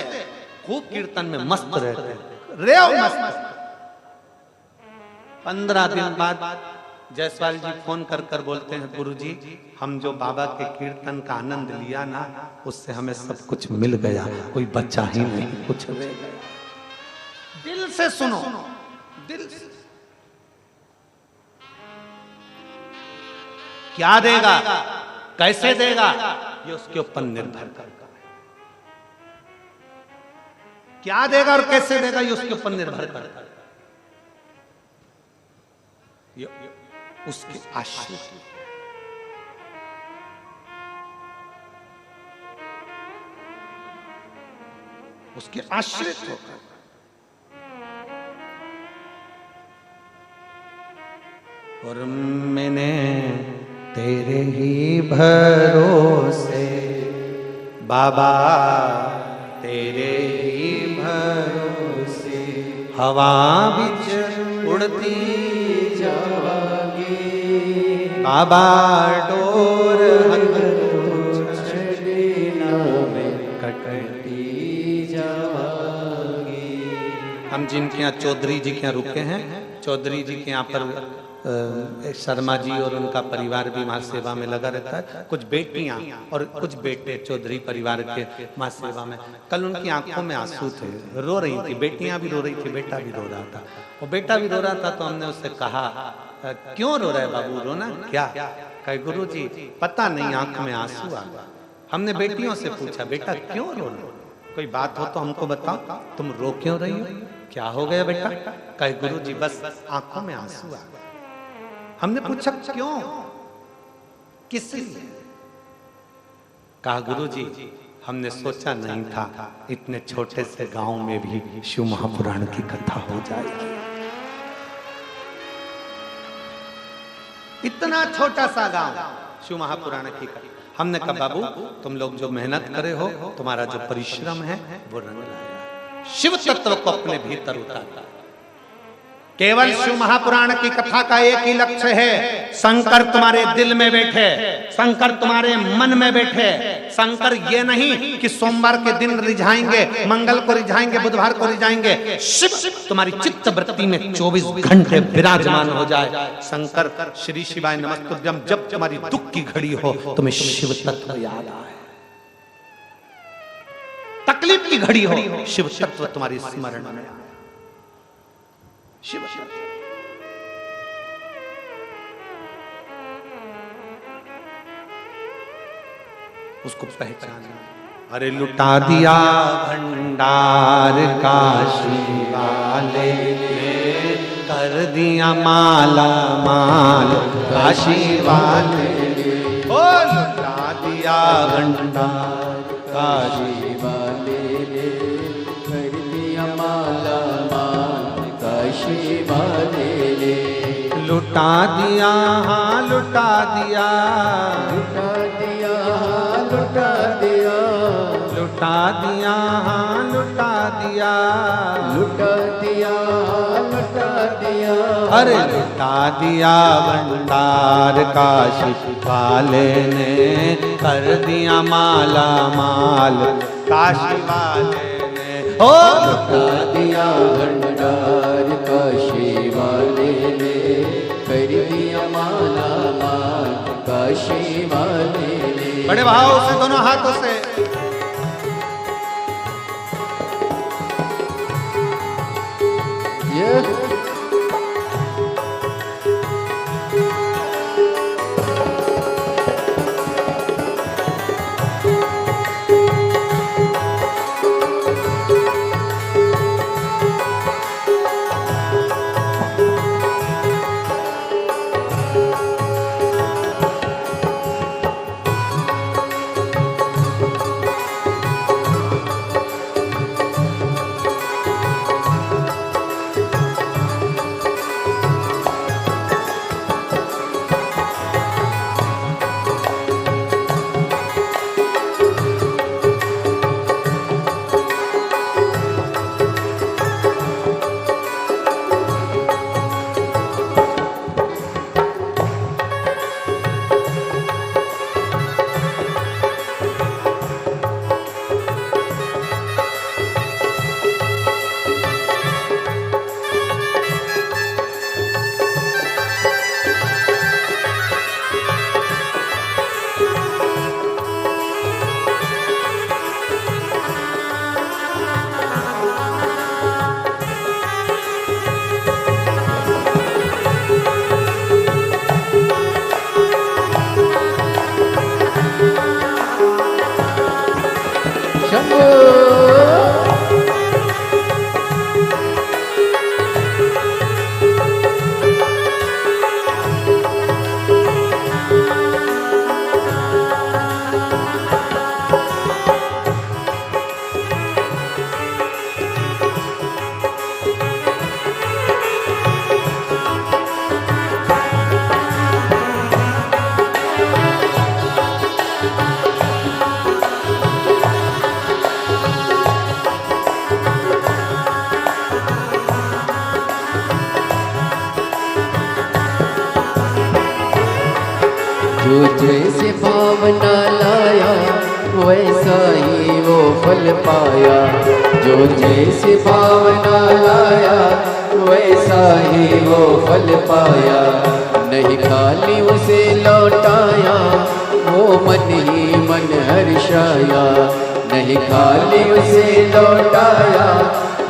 खूब कीर्तन में मस्त रहते हैं, रेव मस्त। 15 दिन बाद जायसवाल जी फोन कर कर बोलते हैं गुरुजी हम जो बाबा के कीर्तन का आनंद लिया ना, उससे हमें सब कुछ मिल गया, कोई बच्चा ही नहीं, कुछ रह गया। दिल से सुनो, दिल से। क्या देगा, कैसे देगा, ये उसके ऊपर निर्भर करता है। क्या देगा और कैसे देगा ये उसके ऊपर निर्भर करता है, ये उसके आश्रित, उसके आश्रित होकर। और मैंने तेरे ही भरोसे बाबा, तेरे ही भरोसे हवा बिच उड़ती जावागी, बाबा डोर कटती जावागी। हम जिनके यहाँ चौधरी जी के यहाँ रुके हैं, चौधरी जी के यहाँ पर शर्मा जी और उनका परिवार भी मां सेवा में लगा रहता है, कुछ बेटियां और कुछ बेटे चौधरी परिवार के मां सेवा में। कल उनकी आंखों में आंसू थे, रो रही थी, बेटियां भी रो रही थी, बेटा भी रो रहा था। वो बेटा भी रो रहा था तो हमने उससे कहा क्यों रो रहा है बाबू, रोना क्या? कहे गुरुजी पता नहीं आंख में आंसू आ गया। हमने बेटियों से पूछा बेटा क्यों रो रहे हो, कोई बात हो तो हमको बताओ, तुम रो क्यों रही हो, क्या हो गया बेटा? कहे गुरुजी बस आंखों में आंसू आ गया। हमने पूछा क्यों, किस लिए? कहा गुरुजी हमने सोचा नहीं था इतने छोटे से गांव में भी शिव महापुराण की कथा हो जाएगी। इतना छोटा सा गांव, शिव महापुराण की कथा। हमने कहा बाबू तुम लोग जो मेहनत करे हो, तुम्हारा जो परिश्रम है वो रंग लाएगा, शिव तत्व को अपने भीतर उतारता। केवल शिव महापुराण की कथा का एक ही लक्ष्य है, शंकर तुम्हारे दिल में बैठे, शंकर तुम्हारे मन में बैठे। शंकर ये नहीं कि सोमवार के दिन रिझाएंगे, मंगल को रिझाएंगे, बुधवार को रिझाएंगे। शिव तुम्हारी चित्त वृत्ति में 24 घंटे विराजमान हो जाए। शंकर श्री शिवाय नमस्तुभ्यम जब तुम्हारी दुख की घड़ी हो तुम्हें शिव तत्व याद आए, तकलीफ की घड़ी हो शिव तत्व तुम्हारी स्मरण में आए। शिव उसको पहचाना। अरे लुटा दिया भंडार काशी वाले ने, कर दिया माला माल काशी वाले ने। ओ लुटा दिया भंडार काशी वाले ने, कर दिया माला माल काशी वाले ने। लुटा दिया हाँ लुटा दिया, लुटा दिया हाँ लुटा दिया, लुटा दिया हाँ लुटा दिया, लुटा दिया हाँ लुटा दिया। अरे लुटा दिया भंडार काशी वाले ने, कर दिया माला माल काशी वाले ने। ओ लुटा दिया भंडार काशी वाले ने, कर दिया माला माल काशी वाले ने। बड़े भाव से दोनों हाथों से जो जैसे भावना लाया वैसा ही वो फल पाया। जो जैसे भावना लाया वैसा ही वो फल पाया। नहीं खाली उसे लौटाया वो मन ही मन हर्षाया। नहीं खाली उसे लौटाया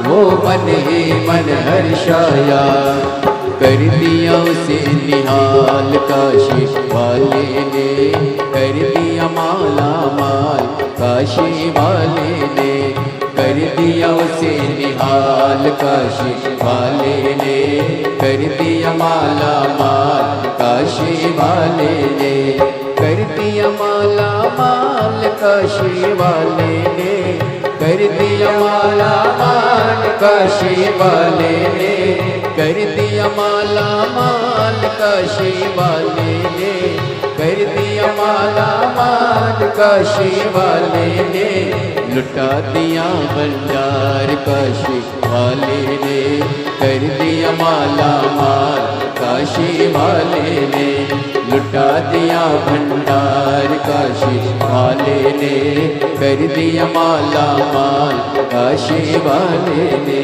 वो मन ही मन हर्षाया। कर दिया उसे निहाल काशी वाले ने, कर दिया माला माल काशी वाले ने। कर दिया उसे निहाल काशी वाले ने, कर दिया माला माल काशी वाले ने। कर दिया माला माल काशी वाले ने, कर दिया माला माल काशी वाले ने। कर दिया माला माल काशी वाले ने, कर दिया माला माल काशी वाले ने। लुटा दिया भंडार काशी वाले ने, कर दिया माला माल काशी वाले ने। लुटा दिया भंडार काशी वाले ने, कर दिया माला माल काशी वाले ने।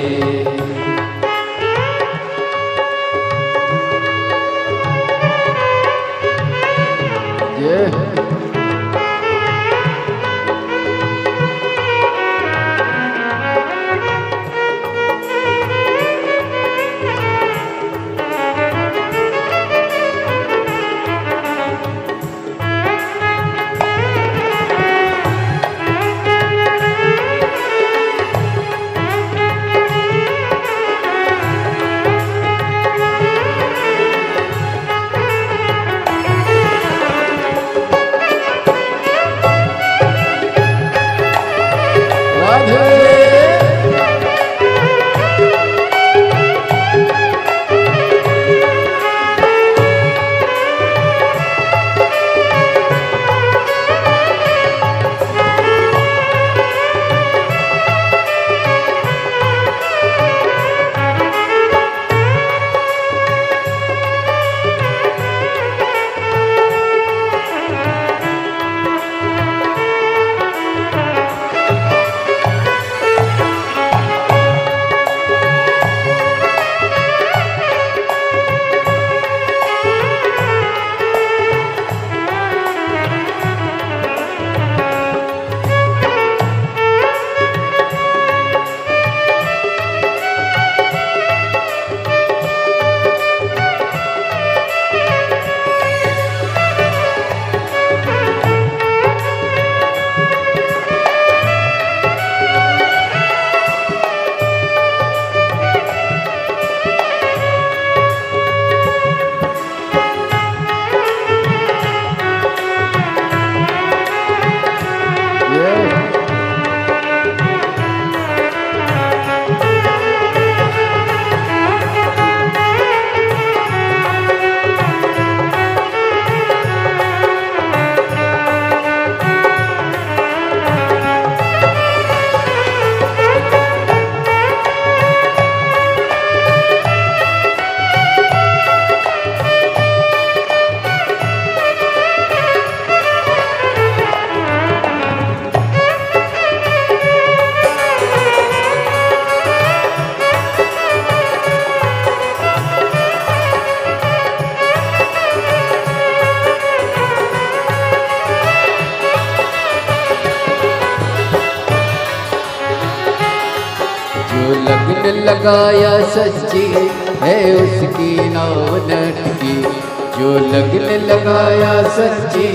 लगाया सच्ची है उसकी नाव नटकी, जो लगन लगाया सच्ची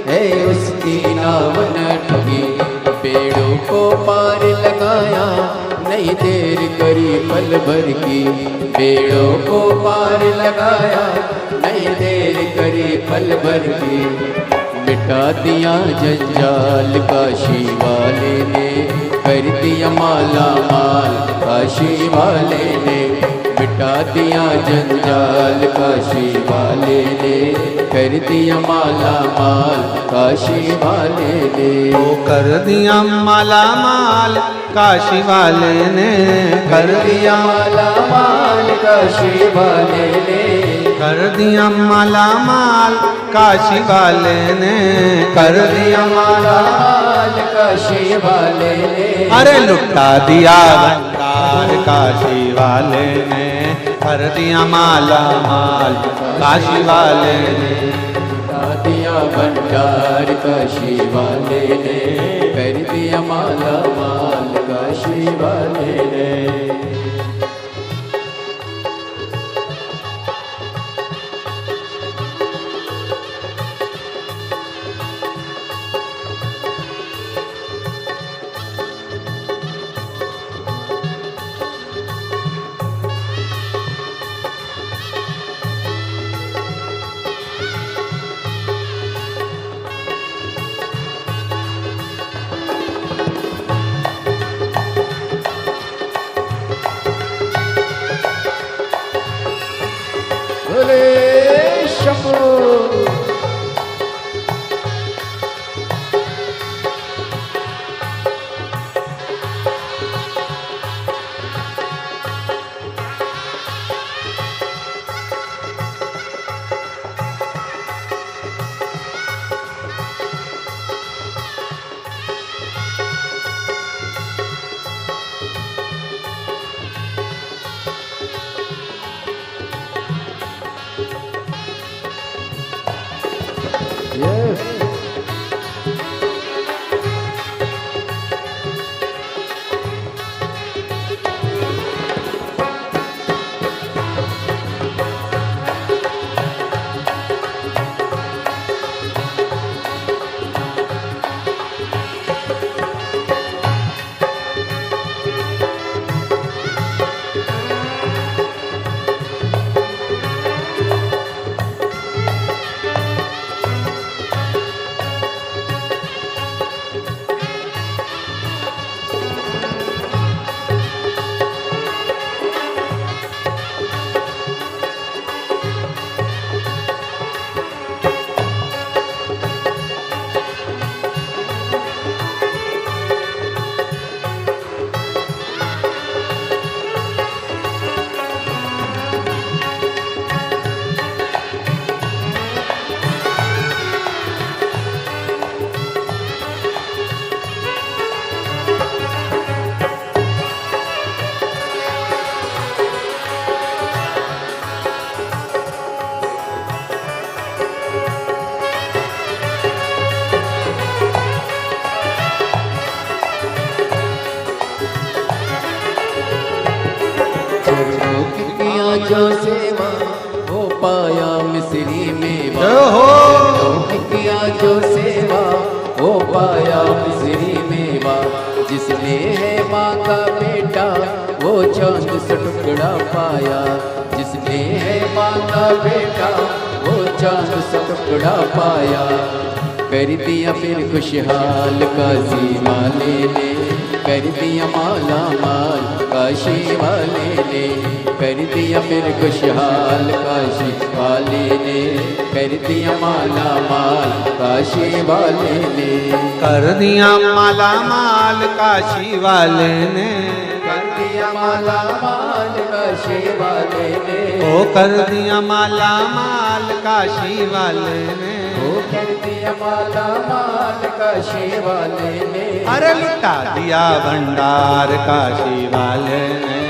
है उसकी नाव नटकी। पेड़ों को पार लगाया नहीं देर करी पल भर की, पेड़ों को पार लगाया नहीं देर करी पल भर की। मिटा दिया जंजाल काशी वाले ने, कर दिया माला माल काशी वाले ने। मिटा दिया जंजाल काशी वाले ने, कर दिया माला माल काशी वाले ने। वो कर दिया माला माल काशी वाले ने, कर दिया माला माल काशी वाले ने। कर दिया माला माल काशी वाले ने, कर दिया माला माल काशी वाले ने, अरे लुटा दिया भंडार काशी वाले ने, कर दिया माला माल काशी वाले ने, लुटा दिया भंडार काशी वाले ने, कर दिया माला माल काशी वाले ने। जो सेवा हो पाया मिस्री मेवा, किया जो सेवा हो पाया मिस्री मेवा, जिसने है माँ का बेटा वो चांद सा टुकड़ा पाया, जिसने है माँ का बेटा वो चांद सा टुकड़ा पाया। कर दिया फिर खुशहाल काशी वाले ने, कर दिया माला माल काशी वाले ने, कर दिया फिर खुशहाल काशी वाले ने, कर दिया माला माल काशी वाले ने, कर दिया माला माल काशी वाले ने, कर दिया माला माल काशी वाले ने, ओ कर दिया माला माल काशी वाले ने, ओ कर दिया माला माल काशी वाले ने, अरे लुटा दिया भंडार काशी वाले ने,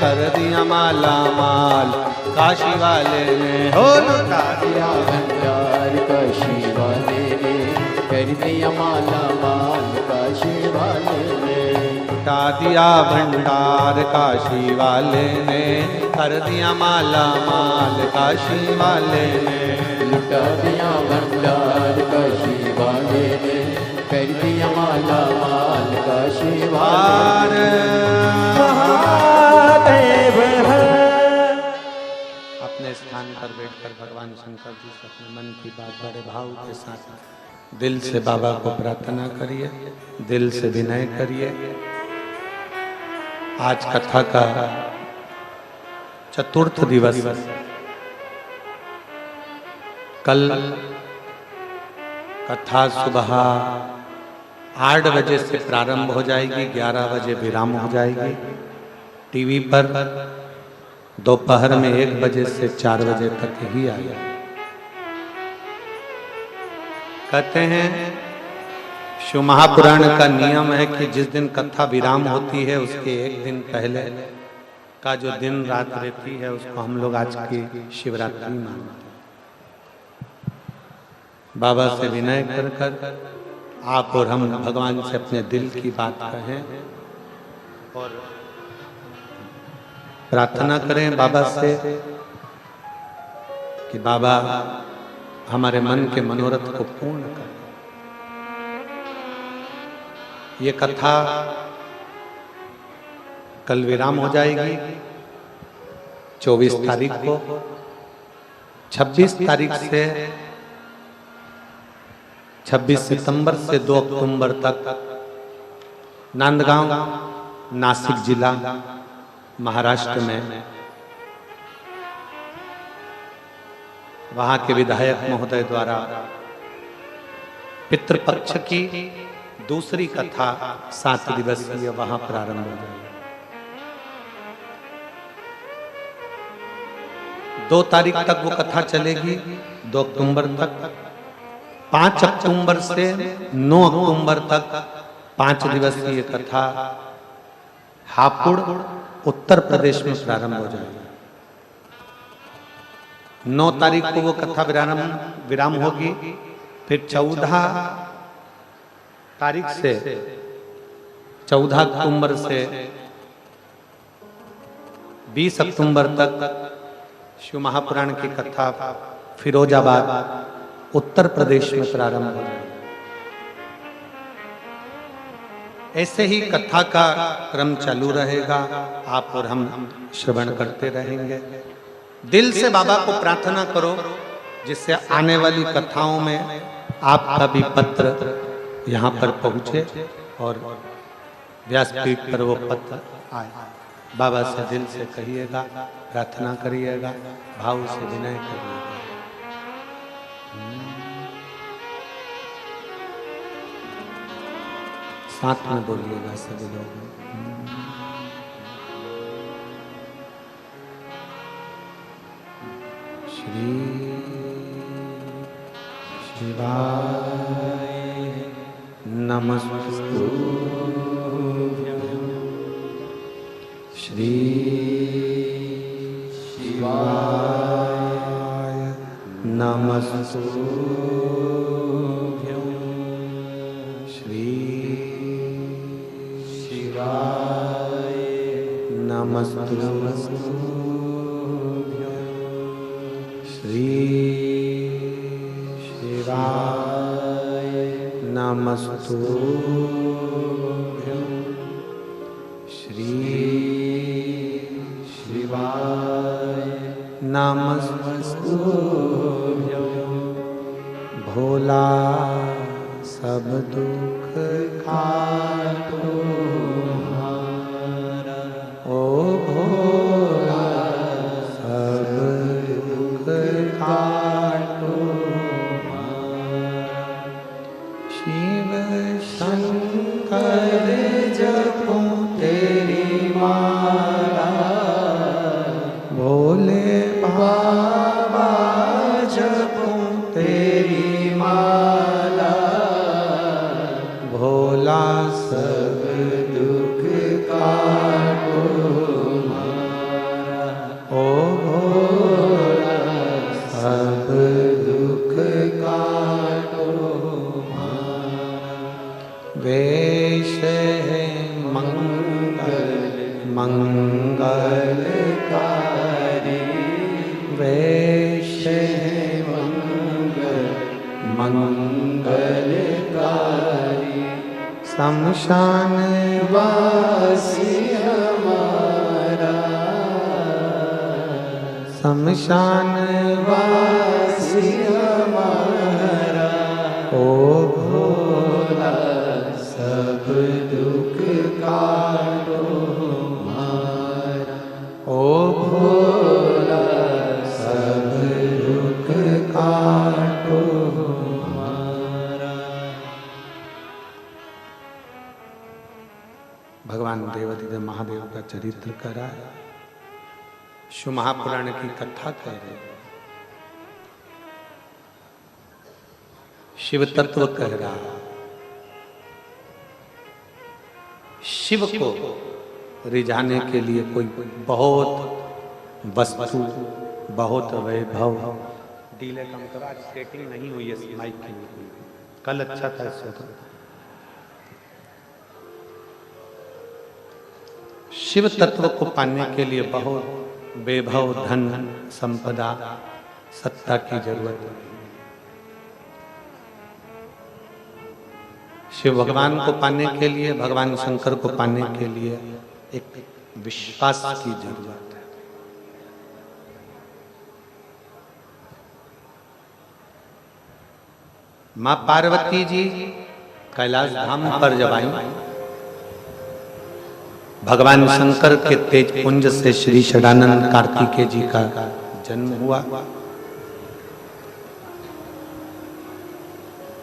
कर दिया माला माल काशी वाले ने, हो लुटा दिया भंडार काशी वाले ने, कर दिया माला माल काशी वाले ने, लुटा दिया भंडार काशी वाले ने, कर दिया माला माल काशी वाले ने, लुटा दिया भंडार काशी वाले ने, कर दिया माला माल काशी वाले अपने स्थान पर बैठकर भगवान शंकर जी से अपने मन की बात बड़े भाव के साथ दिल से बाबा को प्रार्थना करिए, दिल से विनय करिए। आज कथा का चतुर्थ दिवस, कल कथा सुबह 8 बजे से प्रारंभ हो जाएगी, 11 बजे विराम हो जाएगी। टीवी पर दोपहर में 1 बजे से 4 बजे तक ही आया। कहते हैं शिव महापुराण का नियम है कि जिस दिन कथा विराम होती है उसके 1 दिन पहले का जो दिन रात रहती है उसको हम लोग आज की शिवरात्रि मानते हैं। बाबा से विनय कर कर आप और हम भगवान से अपने दिल की बात कहें और प्रार्थना करें बाबा से कि बाबा हमारे मन के मनोरथ को पूर्ण करें। ये कथा कल विराम हो जाएगी 24 तारीख को। 26 तारीख से 26 सितंबर से 2 अक्टूबर तक नांदगांव, नासिक जिला, महाराष्ट्र में वहां के विधायक महोदय द्वारा पितृपक्ष की दूसरी कथा 7 दिवसीय वहां प्रारंभ हो जाएगी। 2 तारीख तक वो कथा चलेगी, 2 अक्टूबर तक। 5 अक्टूबर से 9 अक्टूबर तक 5 दिवसीय कथा हापुड़, उत्तर प्रदेश में प्रारंभ हो जाएगी। 9 तारीख को वो कथा विराम होगी। फिर 14 तारीख से 14 अक्टूबर से 20 अक्टूबर तक शिव महापुराण की कथा फिरोजाबाद, उत्तर प्रदेश में प्रारंभ हो जाएगी। ऐसे ही कथा का क्रम चालू रहेगा, आप और हम श्रवण करते रहेंगे। दिल से बाबा को प्रार्थना करो जिससे आने वाली कथाओं में आपका भी पत्र यहाँ पर पहुँचे और व्यासपीठ पर वो पत्र आए। बाबा से दिल से कहिएगा, प्रार्थना करिएगा, भाव से विनय करिएगा। साथ में बोलिएगा सभी लोग। श्री शिवाय नमस्तु। श्री शिवाय नमस्तु। श्री शिवाय नमस्तु। श्री शिवाय नमस्तु। श्री शिवाय नमस्तु। भोला सब दुख काटो हमारा, ओ भोला सब दुख काटो हमारा। शिव शंकर जपो तेरी माला, भोले बाबा जपो तेरी माला। भोला सब दुख काटो हमारा, ओ भोला सब दुख काटो हमारा। वेश है मंगल मंगलकारी, वेश है मंगल मंगलकारी। शमशान वासी हमारा, शमशान वासी हमारा। ओ भोला सब दुख काटो हमारा, ओ भोला सब दुख काटो हमारा। भगवान देवाधिदेव महादेव का चरित्र करा, शिव महापुराण की कथा कह रहे हैं, शिव तत्व कह रहा है। शिव को रिझाने के लिए कोई बहुत वस्तु, बहुत वैभव। डीले कम करो, आज सेटिंग नहीं हुई है माइक की, कल अच्छा था इससे तो। शिव तत्व को पाने के लिए बहुत वैभव, धन, संपदा, सत्ता की जरूरत है। शिव भगवान को पाने के लिए, भगवान शंकर को पाने के लिए एक विश्वास की जरूरत है। मां पार्वती जी कैलाश धाम पर जब आई, भगवान शंकर के तेज पुंज से श्री षडानंद कार्तिकेय जी का जन्म हुआ।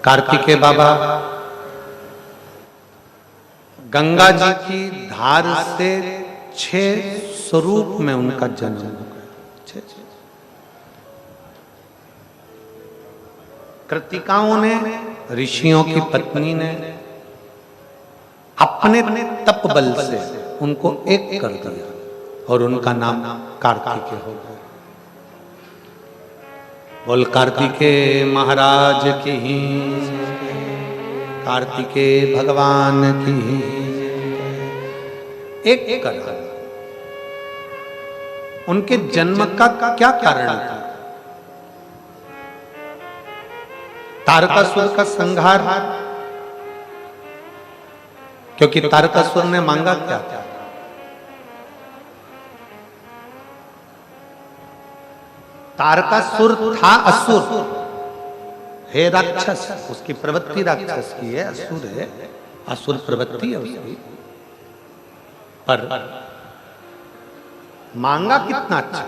कार्तिकेय बाबा गंगा जी की धार से 6 स्वरूप में उनका जन्म हो गया। कृतिकाओं ने, ऋषियों की पत्नी ने अपने तप बल से उनको एक कर दिया और उनका नाम कार्तिकेय हो गया। बोल कार्तिकेय महाराज की, कार्तिकेय भगवान की। एक कर उनके जन्म का क्या कारण था? तारकासुर का संहार, क्योंकि तारकासुर ने मांगा क्या था? तारकासुर था असुर, है राक्षस, उसकी प्रवृत्ति राक्षस की है, असुर है, असुर प्रवृत्ति है उसकी। पर मांगा कितना अच्छा।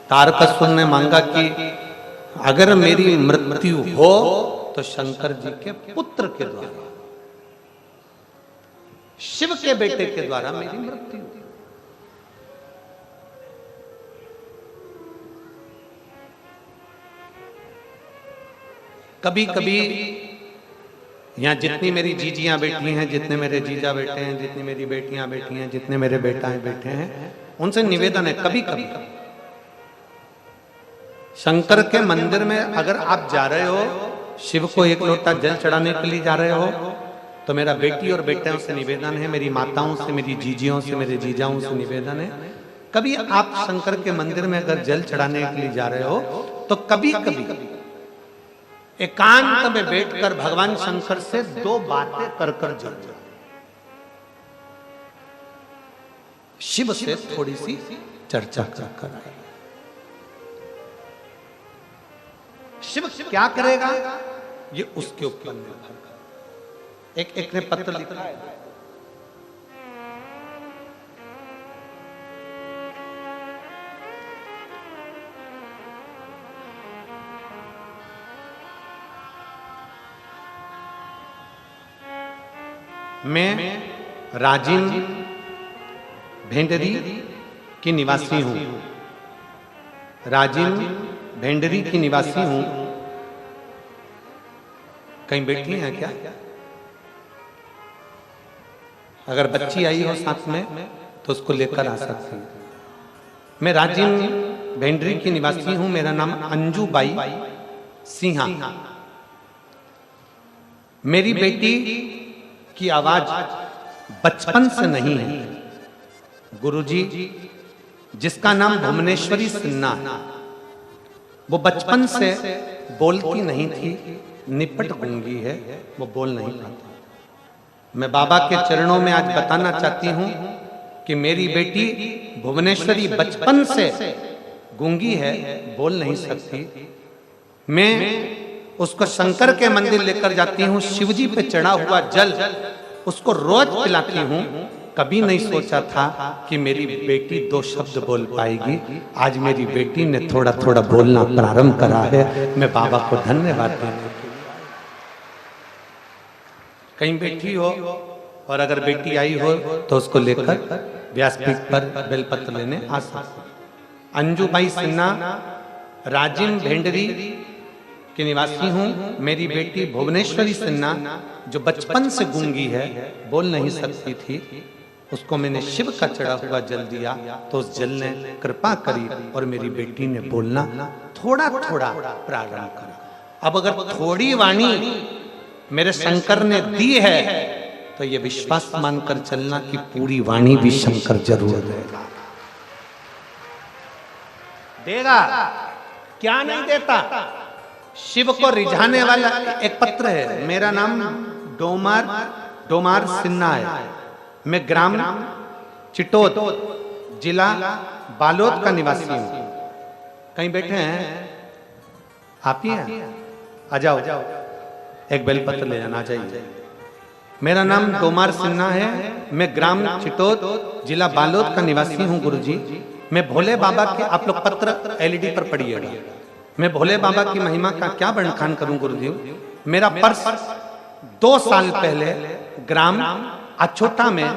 तारकासुर ने मांगा कि अगर मेरी मृत्यु हो तो शंकर जी के पुत्र के द्वारा, शिव के बेटे के द्वारा मेरी मृत्यु। कभी कभी यहाँ जितनी मेरी जीजियां बैठी हैं, जितने मेरे जीजा बैठे हैं, जितनी मेरी बेटियां बैठी हैं, जितने मेरे बेटाएं बैठे हैं, उनसे निवेदन है, कभी कभी शंकर के मंदिर में अगर आप जा रहे हो, शिव को एक लोटा जल चढ़ाने के लिए जा रहे हो, तो मेरा बेटी और बेटियों से निवेदन है, मेरी माताओं से, मेरी जीजियों से, मेरे जीजाओं से निवेदन है, कभी आप शंकर के मंदिर में अगर जल चढ़ाने के लिए जा रहे हो तो कभी कभी एकांत में बैठकर भगवान शंकर से 2 बातें कर कर जल जाओ। शिव से थोड़ी सी चर्चा कर आए। शिव क्या करेगा ये उसके ऊपर निर्भर कर। एक ने पत्र लिखा है, मैं राजिम भेंडरी की निवासी हूं। राजिम भेंडरी की निवासी हूं। कहीं बैठी हैं क्या? अगर बच्ची आई हो साथ में तो उसको लेकर आ सकती है। मैं राजिम भेंडरी की निवासी हूं। मेरा नाम अंजू बाई सिंहा। मेरी बेटी की आवाज बचपन से नहीं है। गुरुजी, जिसका नाम भुवनेश्वरी सिन्हा, वो बचपन से बोलती नहीं थी, निपट गूंगी है, वो बोल नहीं पाती। मैं बाबा के चरणों में आज बताना चाहती हूं कि मेरी बेटी भुवनेश्वरी बचपन से गूंगी है, बोल नहीं सकती। मैं उसको शंकर के मंदिर लेकर जाती हूँ, शिवजी पे चढ़ा हुआ जल उसको रोज पिलाती हूँ। कभी नहीं सोचा था कि मेरी बेटी 2 शब्द बोल पाएगी। आज मेरी बेटी ने थोड़ा थोड़ा बोलना प्रारंभ करा है। मैं बाबा को धन्यवाद देने के लिए। कहीं बैठी हो और अगर बेटी आई हो तो उसको लेकर व्यासपीठ पर बेलपत्र लेने आ सकते। अंजुबाई सिन्हा, राजिम भेंडरी के निवासी हूँ। मेरी बेटी भुवनेश्वरी सिन्हा जो बचपन से गूंगी है, बोल नहीं सकती थी, उसको मैंने शिव का चढ़ा हुआ जल दिया तो उस जल ने कृपा करी और मेरी बेटी ने बोलना थोड़ा थोड़ा प्रारंभ करा। अब अगर थोड़ी वाणी मेरे शंकर ने दी है तो ये विश्वास मानकर चलना कि पूरी वाणी भी शंकर जरूर देगा। देगा क्या नहीं देता। शिव को रिझाने वाला एक पत्र है। मेरा नाम डोमार सिन्हा है। मैं ग्राम चिटोद, जिला बालोद का निवासी हूं। कहीं बैठे हैं आप ही हैं? आ जाओ, एक बेलपत्र ले जाना चाहिए। मेरा नाम डोमार सिन्हा है। मैं ग्राम चिटोद, जिला बालोद का निवासी हूं गुरुजी। मैं भोले बाबा के, आप लोग पत्र एलईडी पर पढ़िएगा, मैं भोले बाबा की महिमा का क्या बखान करूं गुरुजी। मेरा पर्स 2 साल पहले ग्राम अछोटा में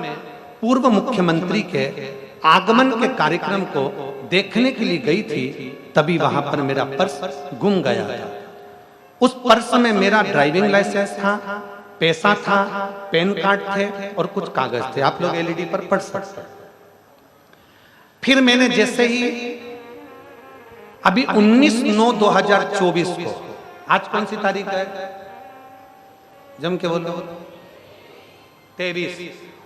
पूर्व मुख्यमंत्री के आगमन के कार्यक्रम को देखने के लिए गई थी, तभी वहां पर मेरा पर्स गुम गया था। उस पर्स में मेरा ड्राइविंग लाइसेंस था, पैसा था, पैन कार्ड थे और कुछ कागज थे। आप लोग एलईडी पर पढ़ सकते हैं। फिर मैंने जैसे ही अभी 19/9/2024 को, आज कौन सी तारीख है? जम के बोलो। 23।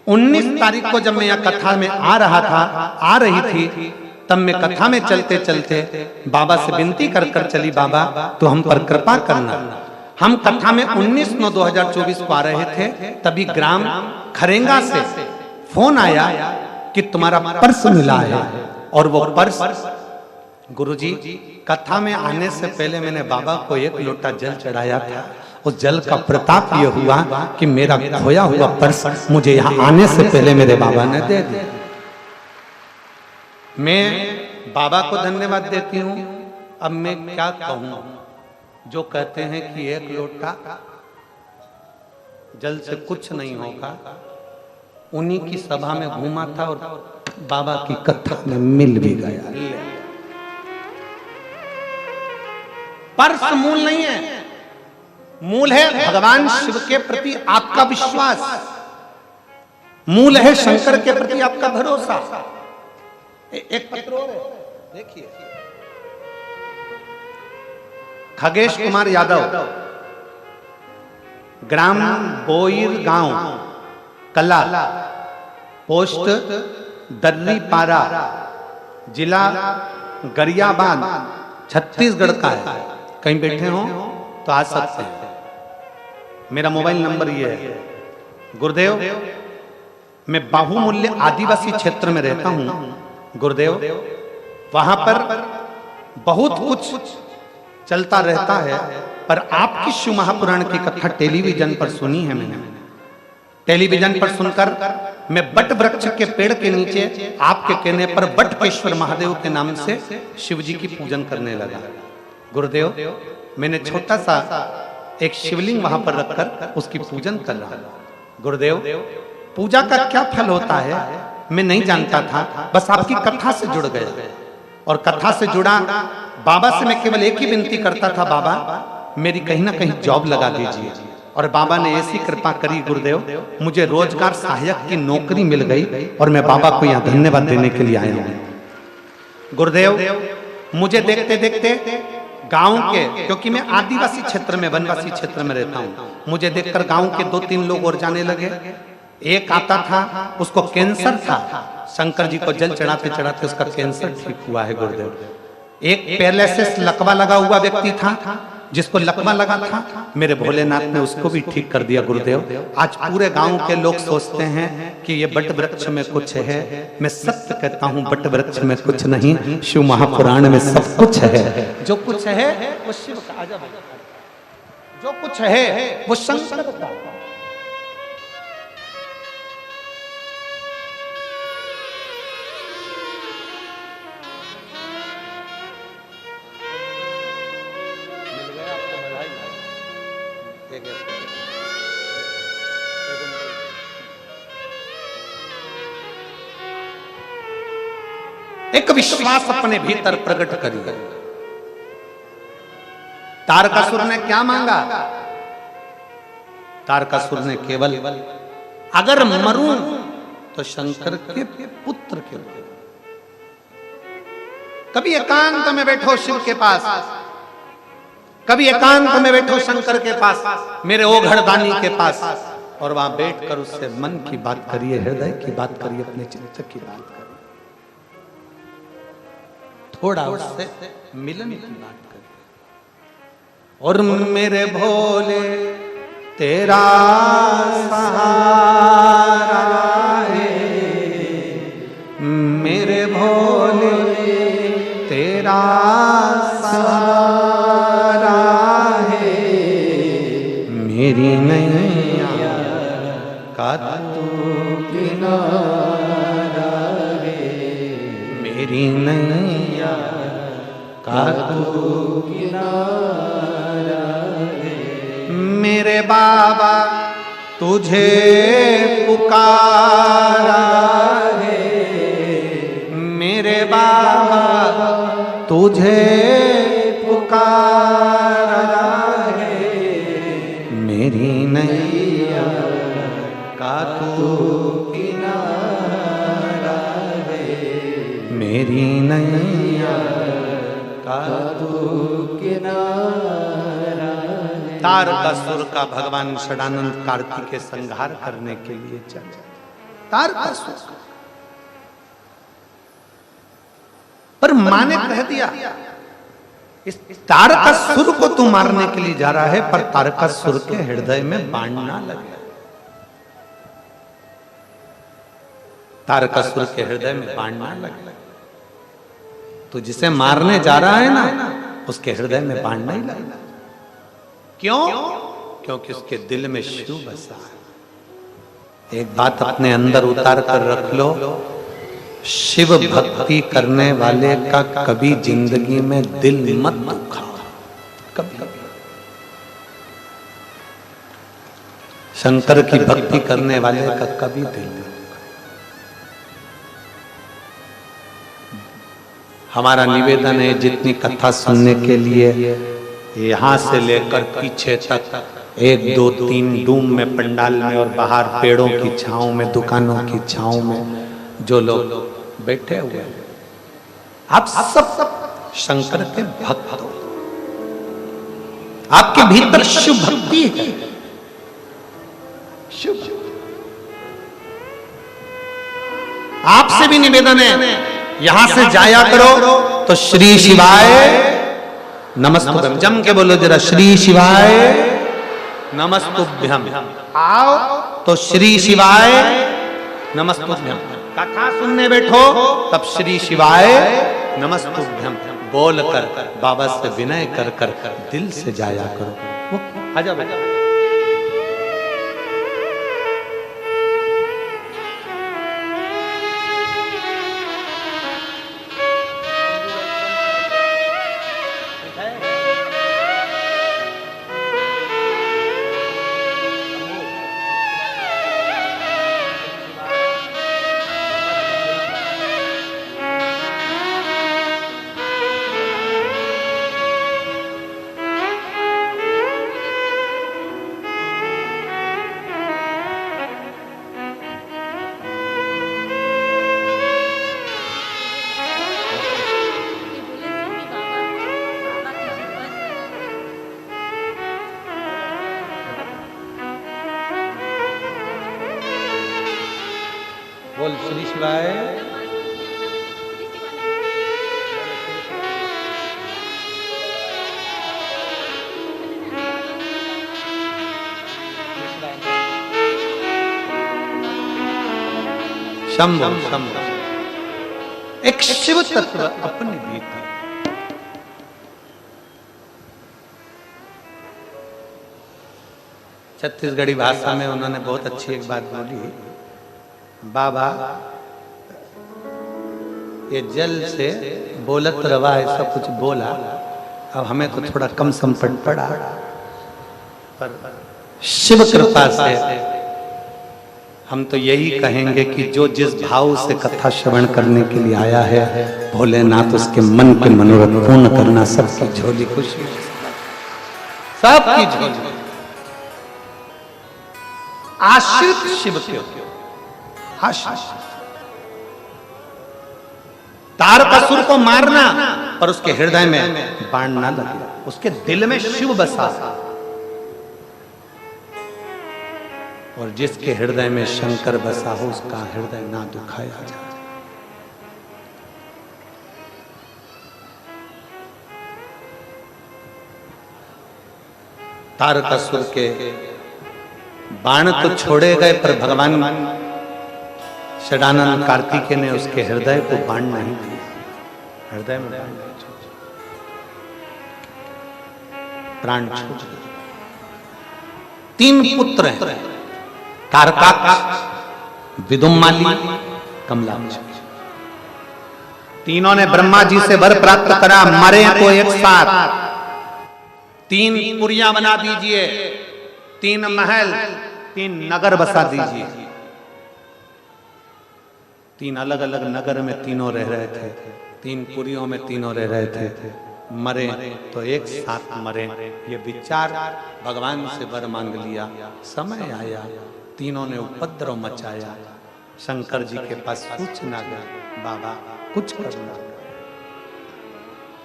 19 तारीख को जब मैं यह कथा में आ रही थी, तब मैं कथा में चलते चलते बाबा से विनती कर कर चली, बाबा तो हम पर कृपा करना। हम कथा में 19/9/2024 को आ रहे थे, तभी ग्राम खरेंगा से फोन आया कि तुम्हारा पर्स मिला है। और वो पर्स, गुरुजी कथा में आने से पहले मैंने बाबा को 1 लोटा जल चढ़ाया था। उस जल का प्रताप ये हुआ कि मेरा खोया हुआ पर्स मुझे यहाँ आने से पहले मेरे बाबा ने दे दिया। मैं बाबा को धन्यवाद देती हूँ। अब मैं क्या कहूँ, जो कहते हैं कि 1 लोटा जल से कुछ नहीं होगा, उन्हीं की सभा में घूमा था और बाबा की कथा में मिल भी गया। पर्स मूल नहीं है, मूल है भगवान शिव के प्रति आपका विश्वास, मूल है शंकर के प्रति आपका भरोसा। एक पत्र और है, देखिए। खगेश कुमार यादव, ग्राम बोईर गांव, कला, पोस्ट दर्रीपारा, जिला गरियाबाद, छत्तीसगढ़ का है। कहीं बैठे हो तो आ सकते हैं। मेरा मोबाइल नंबर ये है। गुरुदेव, मैं बाहुमूल्य आदिवासी क्षेत्र में रहता हूं गुरुदेव। वहां पर बहुत कुछ चलता रहता है, पर आपकी शिव महापुराण की कथा टेलीविजन पर सुनी है मैंने। टेलीविजन पर सुनकर मैं बट वृक्ष के पेड़ के नीचे आपके कहने पर बटकेश्वर महादेव के नाम से शिव जी की पूजन करने लगा। गुरुदेव, मैंने छोटा सा एक शिवलिंग वहां पर रखकर उसकी पूजन कर रहा। गुरुदेव, पूजा का क्या फल होता है मैं नहीं जानता था, बस आपकी कथा से जुड़ गया। और कथा से जुड़ा बाबा से मैं केवल एक ही विनती करता था, बाबा मेरी कहीं ना कहीं जॉब लगा दीजिए। और बाबा ने ऐसी कृपा करी गुरुदेव, मुझे रोजगार सहायक की नौकरी मिल गई और मैं बाबा को यहाँ धन्यवाद देने के लिए आया हूँ। गुरुदेव, मुझे देखते देखते गांव के, क्योंकि मैं आदिवासी क्षेत्र में, वनवासी क्षेत्र में रहता हूँ, मुझे देखकर गांव के 2-3 लोग और जाने लगे। एक आता था, उसको कैंसर था, शंकर जी को जल चढ़ाते चढ़ाते उसका कैंसर ठीक हुआ है गुरुदेव। एक पैरालिसिस लकवा लगा हुआ व्यक्ति था, जिसको लकवा लगा था, मेरे भोलेनाथ ने उसको भी ठीक कर दिया गुरुदेव। आज पूरे गांव के लोग सोचते हैं कि ये बट वृक्ष में कुछ है। मैं सत्य कहता हूँ, बट वृक्ष में कुछ नहीं, शिव महापुराण में सब कुछ है। जो कुछ है वो शिव का, जो कुछ है वो शंकर का। एक विश्वास अपने भीतर प्रकट करिए। तारकासुर ने क्या मांगा? तारकासुर ने केवल अगर मरूं तो शंकर के पुत्र के रूप। कभी एकांत में बैठो शिव के पास, कभी एकांत में बैठो शंकर के पास, मेरे ओघड़ दानी के पास, और वहां बैठकर उससे मन की बात करिए, हृदय की बात करिए, अपने चित्त की बात करिए, थोड़ा उससे मिलन की बात करिए। और मेरे भोले तेरा सहारा है, मेरे भोले तेरा सहारा है, मेरी नैया का तू किनारा है, मेरी नैया का तू किनारा है। मेरे बाबा तुझे पुकारा है, मेरे बाबा तुझे पुकारा है, मेरी नैया का तू किनारा है, मेरी नैया का तू किनारा है। तारकासुर का भगवान षडानंद कार्तिक के संहार करने के लिए चले। तारकासुर पर माँ ने कह दिया इस तारकासुर को तू मारने के लिए जा रहा है, पर तारकासुर के हृदय में बाण ना लगे। तारकासुर के हृदय में बाण ना लगे। तो जिसे मारने जा रहा है ना, उसके हृदय में बाण नहीं लगेगा। क्यों? क्योंकि उसके दिल में शिव बसा है। एक बात अपने अंदर उतार कर रख लो, शिव भक्ति करने वाले का कभी जिंदगी में दिल मत दुखा, कभी। शंकर की भक्ति करने वाले का कभी दिल नहीं दुखा। हमारा निवेदन है, जितनी कथा सुनने के लिए यहां से लेकर पीछे तक 1, 2, 3 डूम में, पंडाल में और बाहर पेड़ों की छांव में, दुकानों की छांव में जो लोग बैठे हुए हैं, आप सब शंकर के भक्त हो। आपके भीतर शिव भक्ति है। शिव आपसे भी निवेदन है, यहां से जाया करो तो श्री शिवाय नमस्तुभ्यम, जम के बोलो जरा, श्री शिवाय नमस्तुभ्यम। आओ तो श्री शिवाय नमस्तुभ्यम। कथा सुनने बैठो तब श्री शिवाय नमस्तुभ्यम बोलकर बाबा से विनय कर कर दिल से जाया करो। आजा बेटा। बोल श्री शिवाय। शंभो शंभो। एक शिव तत्व अपने भीतर। छत्तीसगढ़ी भाषा में उन्होंने बहुत अच्छी एक बात बोली, बाबा ये जल से बोलत रवा ऐसा कुछ बोला, अब हमें तो थोड़ा कम संपट पड़ा, पर शिव कृपा से हम तो यही कहेंगे कि जो जिस भाव से कथा श्रवण करने के लिए आया है, भोलेनाथ उसके मन के मनोरथ पूर्ण करना। सबकी झोली खुशी, सबकी झोली। आश्रित शिव के, आश्रित। तारकासुर को मारना पर उसके हृदय में बाण ना लगे, उसके दिल में शिव बसा। और जिसके हृदय में शंकर बसा हो उसका हृदय ना दुखाया जाए। तारकासुर के बाण तो छोड़े गए पर भगवान षडानंद कार्तिकेय ने उसके हृदय को बाण नहीं दिया। हृदय में बाण नहीं छोड़ा, प्राण छूट गए। 3 पुत्र हैं, तारकाक्ष, विदुम्माली, कमलाक्ष। तीनों ने ब्रह्मा जी से वर प्राप्त करा, मरे तो एक साथ। 3 पुरियां बना दीजिए, 3 महल, 3 नगर बसा दीजिए। 3 अलग अलग नगर में तीनों रह रहे थे, 3 पुरियों में तीनों रह रहे थे। मरे तो एक साथ मरे, ये विचार भगवान से वर मांग लिया। समय आया, तीनों ने उपद्रव मचाया। शंकर जी के पास सूचना गई, बाबा कुछ करना,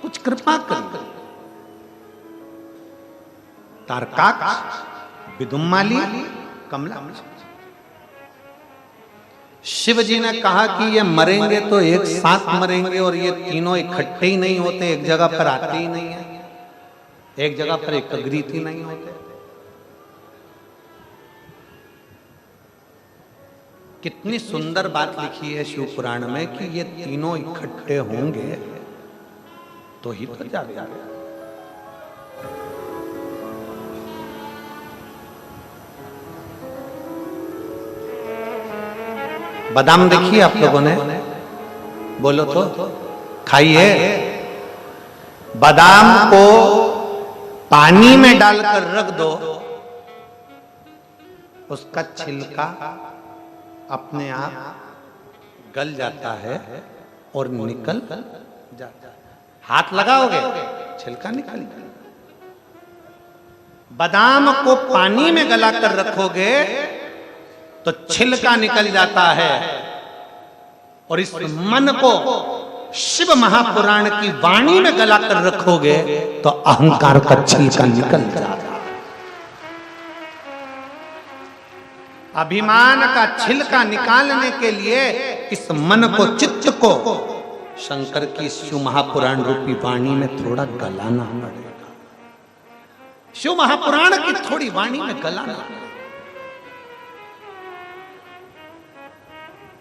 कुछ कृपा कर। तारकाक्ष, विदुम्माली, कमलाक्ष। शिव जी ने कहा कि ये मरेंगे तो एक साथ मरेंगे, और ये तीनों इकट्ठे ही नहीं होते, एक जगह पर आते ही नहीं है, एक जगह पर एकत्रित ही नहीं होते। कितनी सुंदर बात लिखी है शिव पुराण में कि ये तीनों इकट्ठे होंगे तो ही तो जाएगा। बादाम देखिए आप लोगों ने, बोलो तो खाइए। बादाम को पानी में डालकर रख दो, उसका छिलका अपने आप गल जाता है और निकल जाता है। हाथ लगाओगे छिलका निकल। बादाम को पानी में गलाकर रखोगे तो छिलका निकल जाता है। और इस मन को शिव महापुराण की वाणी में गलाकर रखोगे तो अहंकार का छिलका निकल जाता है। अभिमान का छिलका निकालने के लिए इस मन को, चित्त को शंकर की शिव महापुराण रूपी वाणी में थोड़ा गलाना पड़ेगा। शिव महापुराण की थोड़ी वाणी में गलाना।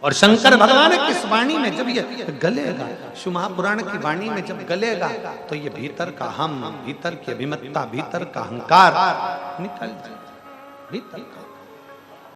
और शंकर भगवान की इस वाणी में जब ये गलेगा, शिव महापुराण की वाणी में जब गलेगा तो ये भीतर का हम, भीतर की अभिमत्ता, भीतर का अहंकार निकल जाएगा। भीतर का